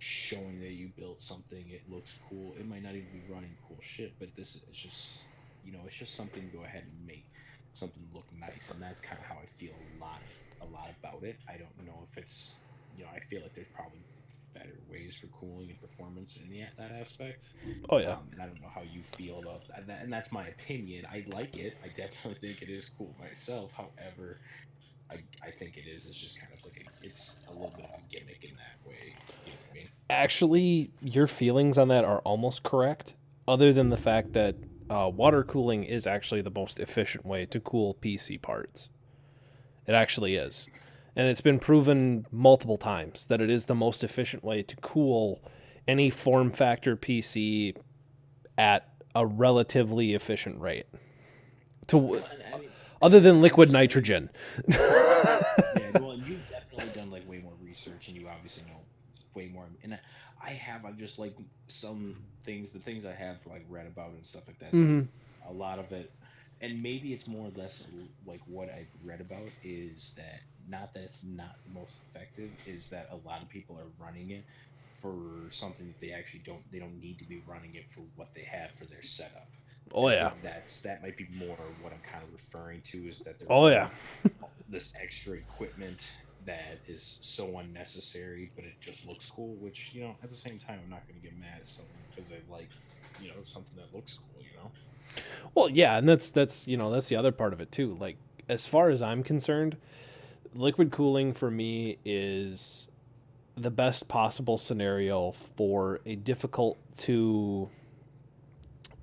showing that you built something. It looks cool. It might not even be running cool shit, but this is just it's just something to go ahead and make something look nice, and that's kind of how I feel a lot about it. I don't know if it's I feel like there's probably better ways for cooling and performance in that aspect. Oh yeah. And I don't know how you feel about that, and that's my opinion. I like it. I definitely think it is cool myself. However, I think it is. It's just kind of like it's a little bit of a gimmick in that way. You know what I mean? Actually, your feelings on that are almost correct, other than the fact that water cooling is actually the most efficient way to cool PC parts. It actually is. And it's been proven multiple times that it is the most efficient way to cool any form factor PC at a relatively efficient rate. To Well, and I mean, Other than liquid obviously, nitrogen. yeah. Well, and you've definitely done like way more research, and you obviously know way more. And I've just like some things, the things I have like read about and stuff like that. That Hmm. a lot of it, and maybe it's more or less like what I've read about is that not that it's not the most effective, is that a lot of people are running it for something that they don't need to be running it for what they have for their setup. Oh And I yeah. think that might be more what I'm kind of referring to is that they're Oh yeah. running this extra equipment that is so unnecessary, but it just looks cool. Which at the same time, I'm not going to get mad at someone because they like something that looks cool. Well, yeah, and that's the other part of it too. Like as far as I'm concerned, liquid cooling for me is the best possible scenario for a difficult to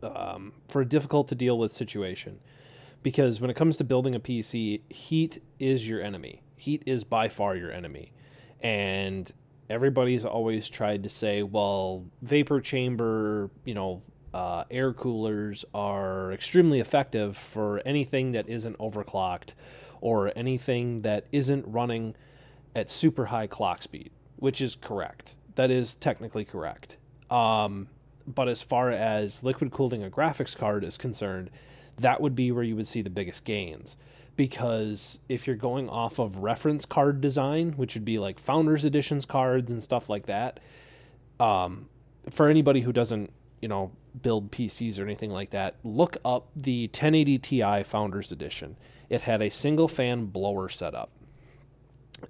deal with situation. Because when it comes to building a PC, heat is your enemy. Heat is by far your enemy. And everybody's always tried to say, well, vapor chamber, air coolers are extremely effective for anything that isn't overclocked or anything that isn't running at super high clock speed, which is correct. That is technically correct. But as far as liquid cooling a graphics card is concerned, that would be where you would see the biggest gains. Because if you're going off of reference card design, which would be like Founders Editions cards and stuff like that, for anybody who doesn't, build PCs or anything like that, look up the 1080 Ti Founders Edition. It had a single fan blower setup.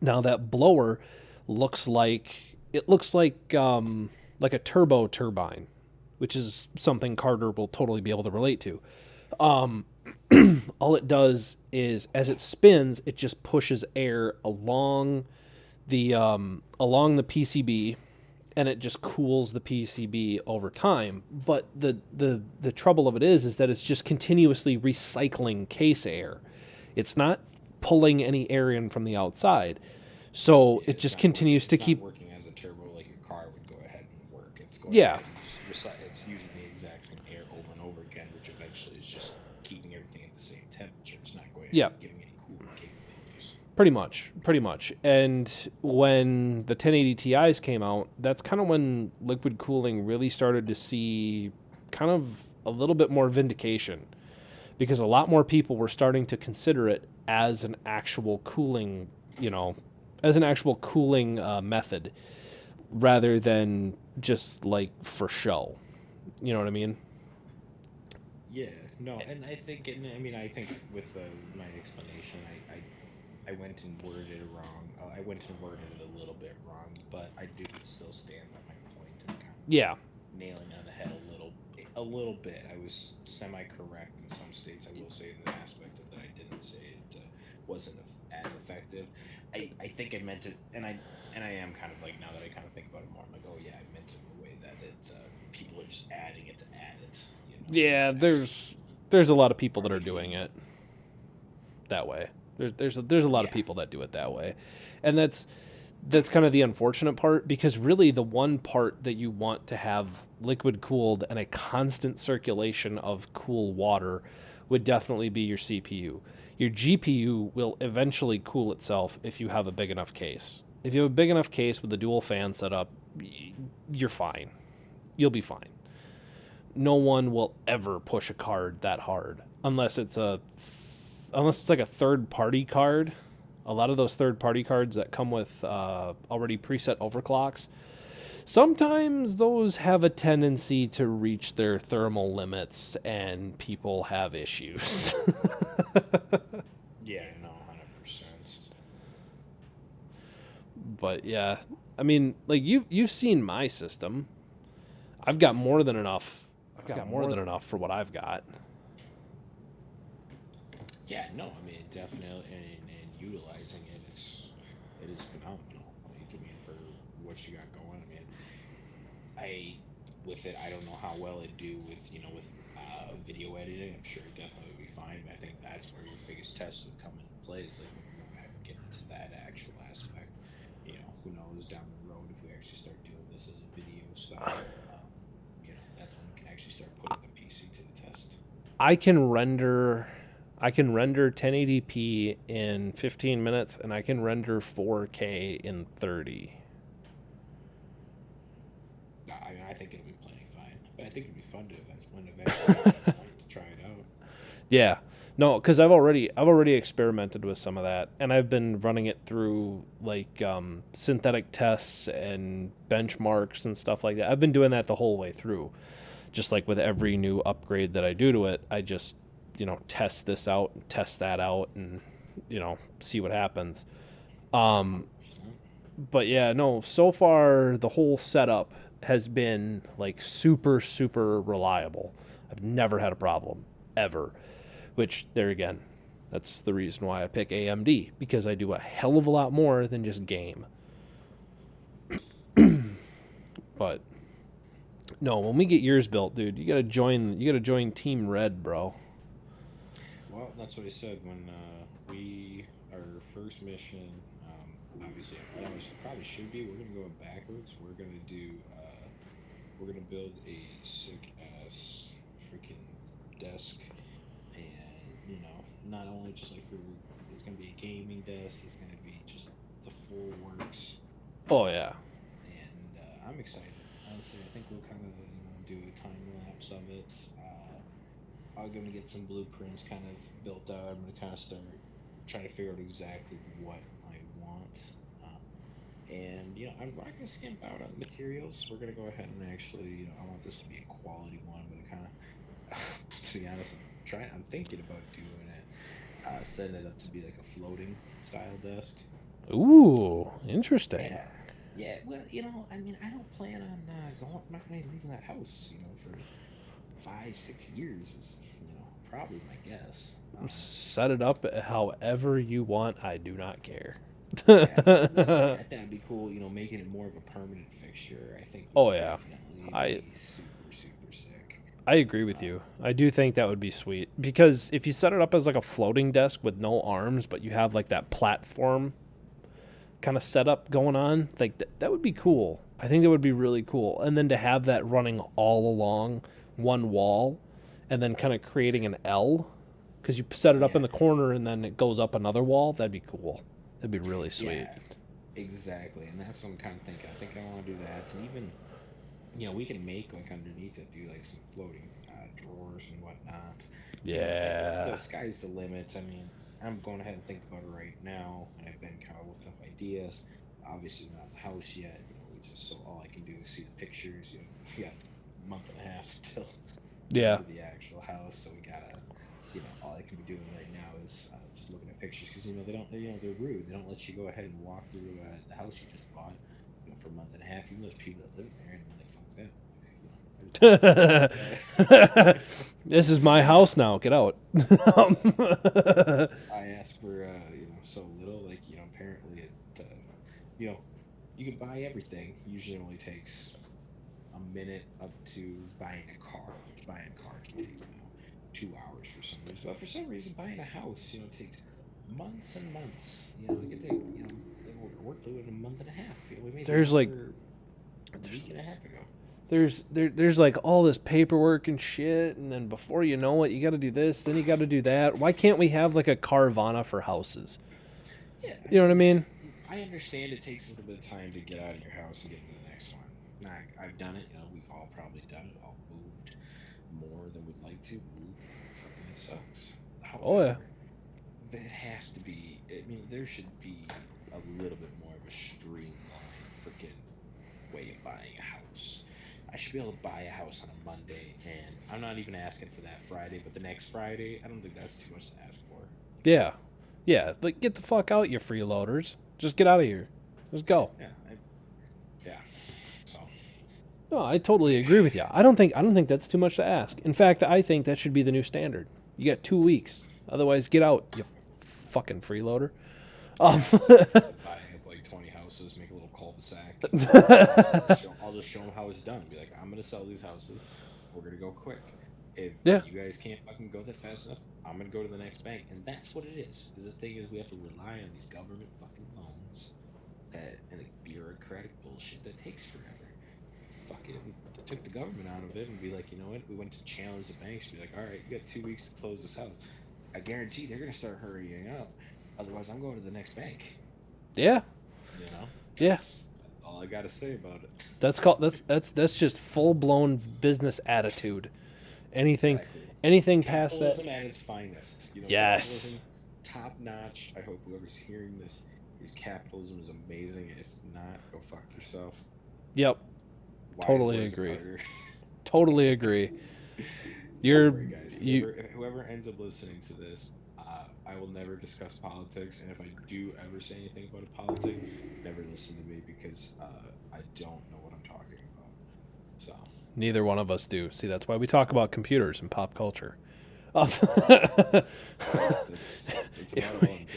Now that blower looks like a turbo turbine, which is something Carter will totally be able to relate to. All it does is as it spins, it just pushes air along the PCB, and it just cools the PCB over time. But the trouble of it is that it's just continuously recycling case air. It's not pulling any air in from the outside. So Yeah, it it's just not working. continues to It's not keep. working as a turbo like your car would go ahead and work. It's going Yeah, ahead and just it's using the exact same air over and over again, which eventually is just keeping everything at the same temperature. It's not going ahead yeah, and giving any cooling capabilities. pretty much. And when the 1080 Ti's came out, that's kind of when liquid cooling really started to see kind of a little bit more vindication, because a lot more people were starting to consider it as an actual cooling, you know, method rather than just like for show. You know what I mean? Yeah, no, and I think with my explanation, I went and worded it wrong. I went and worded it a little bit wrong, but I do still stand by my point and kind of Yeah. nailing it on the head a little bit. I was semi-correct in some states. I will say in the aspect of that I didn't say it wasn't as effective. I think I meant it, and I am kind of like now that I kind of think about it more, I'm like, oh yeah, I meant it in a way that people are just adding it to add it. And Yeah, actually there's a lot of people that are aren't doing making. it that way. There's a lot of Yeah, people that do it that way. And That's kind of the unfortunate part, because really the one part that you want to have liquid cooled and a constant circulation of cool water would definitely be your CPU. Your GPU will eventually cool itself if you have a big enough case. If you have a big enough case with a dual fan setup, you're fine. You'll be fine. No one will ever push a card that hard unless it's like a third party card. A lot of those third party cards that come with already preset overclocks, sometimes those have a tendency to reach their thermal limits and people have issues. Yeah, no, 100%. But yeah, I mean, like you've seen my system. I've got more than enough. I've got more than enough for what I've got. Yeah, no, I mean definitely, and utilizing it is phenomenal. Like, I mean, for what you got going, I mean, I with it, I don't know how well it do with with video editing. I'm sure it definitely would be fine. But I think that's where your biggest test would come into play. Is like when we get into that actual aspect. Who knows down the road if we actually start doing this as a video style. That's when we can actually start putting the PC to the test. I can render 1080p in 15 minutes and I can render 4K in 30. I think it'll be plenty fine, but I think it'd be fun to eventually try it out. Yeah. No, cuz I've already experimented with some of that and I've been running it through like synthetic tests and benchmarks and stuff like that. I've been doing that the whole way through. Just like with every new upgrade that I do to it, I just test this out and test that out and see what happens. But yeah, no, so far the whole setup has been like super super reliable. I've never had a problem ever, which there again, that's the reason why I pick AMD, because I do a hell of a lot more than just game. But no, when we get yours built, dude, you got to join Team Red, bro. Well, that's what I said when our first mission. Obviously, I probably should be. We're gonna go backwards. We're gonna build a sick ass freaking desk, and not only just like for it's gonna be a gaming desk. It's gonna be just the full works, Oh yeah. and I'm excited. Honestly, I think we'll kind of do a time lapse of it. I'm gonna get some blueprints kind of built out. I'm gonna kind of start trying to figure out exactly what I want. And I'm not gonna skimp out on materials. We're gonna go ahead and actually, I want this to be a quality one, but it kind of, to be honest, I'm thinking about doing it, setting it up to be like a floating style desk. Ooh, interesting. Yeah, yeah. Well, I mean, I don't plan on going. I'm not gonna be leaving that house, for 5, 6 years. Is probably my guess. Set it up however you want. I do not care. Yeah, I think that'd be cool. Making it more of a permanent fixture. I think Oh would yeah. definitely I be super super sick. I agree with you. I do think that would be sweet, because if you set it up as like a floating desk with no arms, but you have like that platform kind of setup going on, like that would be cool. I think that would be really cool. And then to have that running all along one wall and then kind of creating an L, because you set it up in Yeah, the corner and then it goes up another wall, that'd be cool. That'd be really sweet. yeah, exactly. And that's what I'm kind of thinking. I think I want to do that, and even we can make like underneath it, do like some floating drawers and whatnot. The Yeah. sky's the limit. I mean, I'm going ahead and think about it right now, and I've been kind of looking up ideas. Obviously, we're not in the house yet. So all I can do is see the pictures. We got a month and a half till get Yeah. into the actual house, so we gotta, all I can be doing right now is just looking at pictures because they don't, they're rude. They don't let you go ahead and walk through the house you just bought, for a month and a half. Even those people that live there, and when they fuck that, This is my house now. Get out. I asked for so little, like apparently it, you know, you can buy everything. Usually only takes a minute up to buying a car. Which buying a car can take 2 hours for some reason, but for some reason buying a house takes months and months. You get the we're doing a month and a half. We made There's the like offer a week and a half ago. there's like all this paperwork and shit, and then before you know it, you got to do this, then you got to do that. Why can't we have like a Carvana for houses? Yeah, You know what I mean? I understand it takes a little bit of time to get out of your house and get into the next one. Nah, I've done it. You know, we've all probably done it. All moved more than we'd like to. Move fucking sucks. Oh yeah. However, that has to be. I mean, there should be a little bit more of a streamlined freaking way of buying a house. I should be able to buy a house on a Monday, and I'm not even asking for that Friday, but the next Friday, I don't think that's too much to ask for. Yeah. Yeah, like get the fuck out, you freeloaders. Just get out of here. Just go. Yeah, yeah. So No, I totally agree with you. I don't think that's too much to ask. In fact, I think that should be the new standard. You got 2 weeks. Otherwise, get out, you fucking freeloader. buy up like 20 houses, make a little cul-de-sac. I'll just show them how it's done. Be like, I'm gonna sell these houses. We're gonna go quick. If Yeah. you guys can't fucking go that fast enough, I'm gonna go to the next bank, and that's what it is. The thing is, we have to rely on these government fucking loans, that and the bureaucratic bullshit that takes forever. Fuck it, we took the government out of it and be like, you know what? We went to challenge the banks. Be like, all right, you got 2 weeks to close this house. I guarantee they're gonna start hurrying up. Otherwise, I'm going to the next bank. Yeah. You know. Yeah. That's all I gotta say about it. That's just full-blown business attitude. Anything Exactly. anything past Capitalism that. at its finest. You know, Yes. capitalism, top notch. I hope whoever's hearing this, capitalism is amazing. If not, go fuck yourself. Yep. Wise Totally words, agree. Carter. Totally agree. Don't You're worry, guys. you Whoever ends up listening to this, I will never discuss politics, and if I do ever say anything about a politic, never listen to me because I don't know what I'm talking about. So neither one of us do. See, that's why we talk about computers and pop culture. it's if, about we,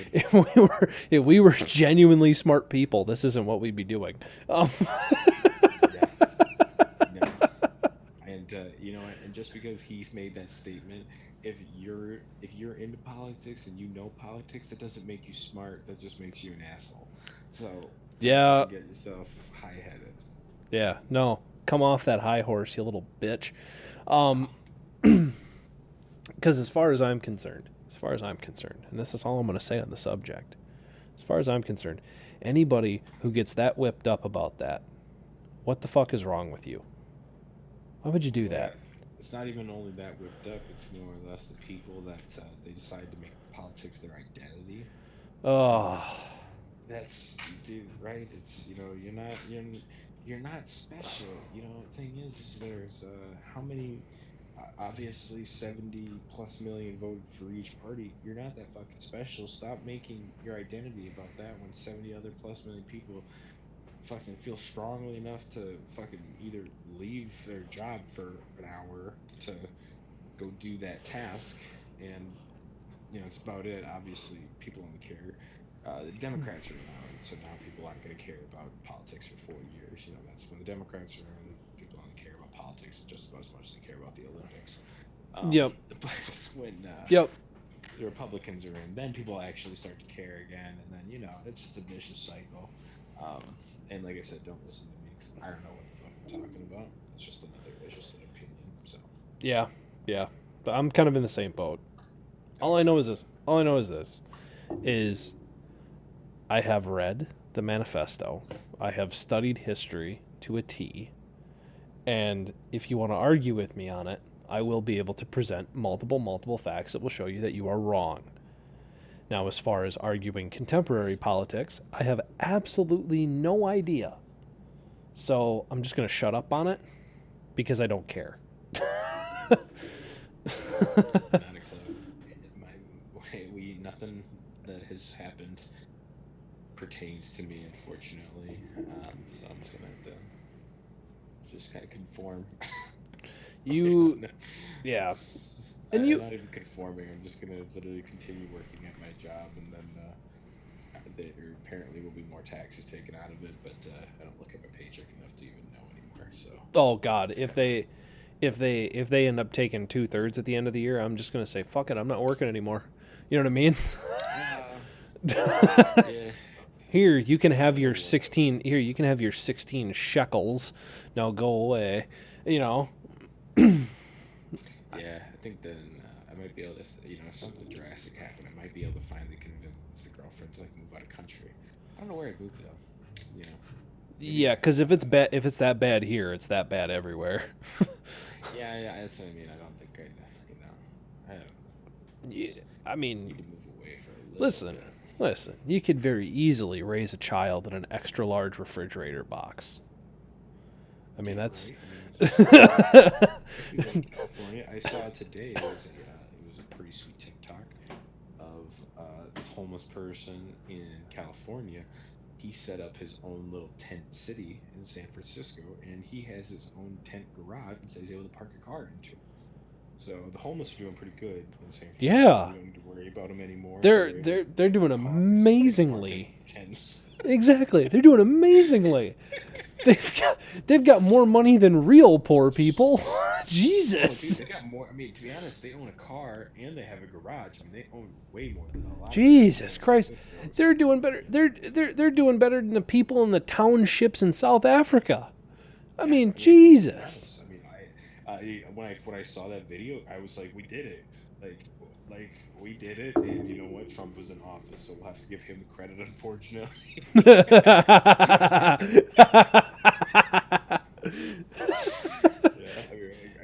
if we were genuinely smart people, this isn't what we'd be doing. No. And you know, and just because he's made that statement, if you're into politics and you know politics, that doesn't make you smart. That just makes you an asshole. So Yeah. get yourself high-headed. Yeah, no, come off that high horse, you little bitch. Because as far as I'm concerned, and this is all I'm going to say on the subject, as far as I'm concerned, anybody who gets that whipped up about that, what the fuck is wrong with you? Why would you do that? It's not even only that whipped up. It's more or less the people that they decide to make politics their identity. Oh, That's, dude, right? It's, you know, you're not special. You know, the thing is there's how many, obviously 70 plus million voted for each party. You're not that fucking special. Stop making your identity about that when 70 other plus million people fucking feel strongly enough to fucking either leave their job for an hour to go do that task, and you know, it's about it. Obviously people only care, the Democrats are around, so now people aren't going to care about politics for 4 years. You know, that's when the Democrats are around, people only care about politics just about as much as they care about the Olympics. Yep. But when yep. the Republicans are in, then people actually start to care again, and then, you know, it's just a vicious cycle. And like I said, don't listen to me because I don't know what the fuck I'm talking about. It's just an opinion. So Yeah. But I'm kind of in the same boat. All I know is this. I have read the manifesto. I have studied history to a T. And if you want to argue with me on it, I will be able to present multiple facts that will show you that you are wrong. Now, as far as arguing contemporary politics, I have absolutely no idea. So I'm just going to shut up on it because I don't care. not a clue. Nothing that has happened pertains to me, unfortunately. So I'm just gonna have to just kind of conform. Yeah. And And I'm not even conforming. I'm just gonna literally continue working at my job, and then there apparently will be more taxes taken out of it. But I don't look at my paycheck enough to even know anymore. So. Oh God, if they end up taking 2/3 at the end of the year, I'm just gonna say fuck it. I'm not working anymore. You know what I mean? Yeah. Here you can have your 16. Here you can have your 16 shekels. Now go away. You know. Yeah, I think then I might be able to, if something drastic happened, I might be able to finally convince the girlfriend to like move out of country. I don't know where I moved though. Maybe Yeah, because if it's bad, if it's that bad here, it's that bad everywhere. yeah, that's what I mean. I don't think I don't Yeah, I mean, need to move away for a little listen, bit. listen. You could very easily raise a child in an extra large refrigerator box. I mean, Yeah, that's. right? If you go to California, I saw today it was a pretty sweet TikTok of this homeless person in California. He set up his own little tent city in San Francisco, and he has his own tent garage that he's able to park a car into. So the homeless are doing pretty good in San Francisco. Yeah. You don't need to worry about them anymore. They're doing Cars, amazingly. parking tents. Exactly. They're doing amazingly. They've got more money than real poor people. Oh, dude, Jesus. they got more. I mean, to be honest, they own a car and they have a garage. I mean, they own way more than a lot. Jesus of Christ. Francisco's. They're doing better. They're doing better than the people in the townships in South Africa. I mean, Jesus. Yes. I mean, when I saw that video, I was like, we did it. Like we did it. And you know what? Trump was in office, so we'll have to give him the credit. Unfortunately. Yeah,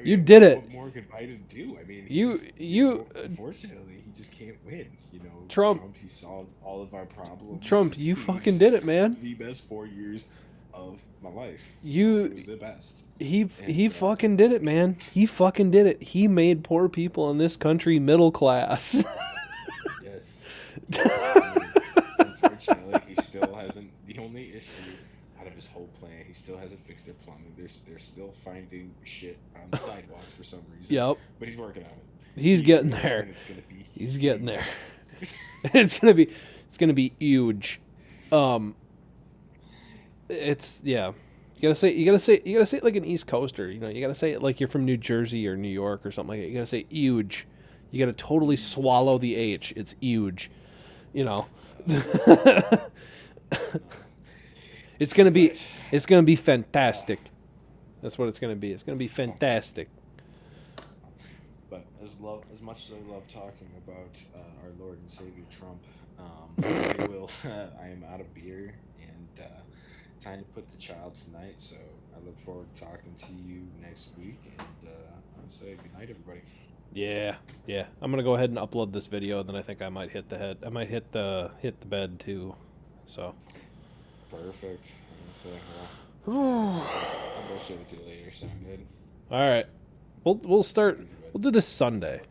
You did it. What more could Biden do? I mean, unfortunately, he just can't win. Trump, he solved all of our problems. Trump, you He fucking was did it, man. The best 4 years of my life. It You was the best. he fucking did it, man. He fucking did it. He made poor people in this country middle class. Yes. I mean, unfortunately, he still hasn't. The only issue out of his whole plan, he still hasn't fixed their plumbing. They're still finding shit on the sidewalks for some reason. Yep. But he's working on it. He's getting And there. it's gonna be He's getting there. huge. It's gonna be huge. It's yeah. You gotta say it like an East Coaster. You know, you gotta say it like you're from New Jersey or New York or something like that. You gotta say huge. You gotta totally swallow the H. It's huge. You know. It's gonna be fantastic. That's what it's gonna be. It's gonna be fantastic. But as much as I love talking about our Lord and Savior Trump, I am out of beer and time to put the child tonight. So I look forward to talking to you next week, and I'll say good night, everybody. Yeah. I'm gonna go ahead and upload this video. Then I think I might hit the head. I might hit the bed too. So. Perfect. So, I'll bullshit with you later. Sound good? All right. We'll start. We'll do this Sunday.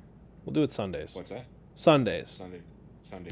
We'll do it Sundays. What's that? Sundays. Sunday.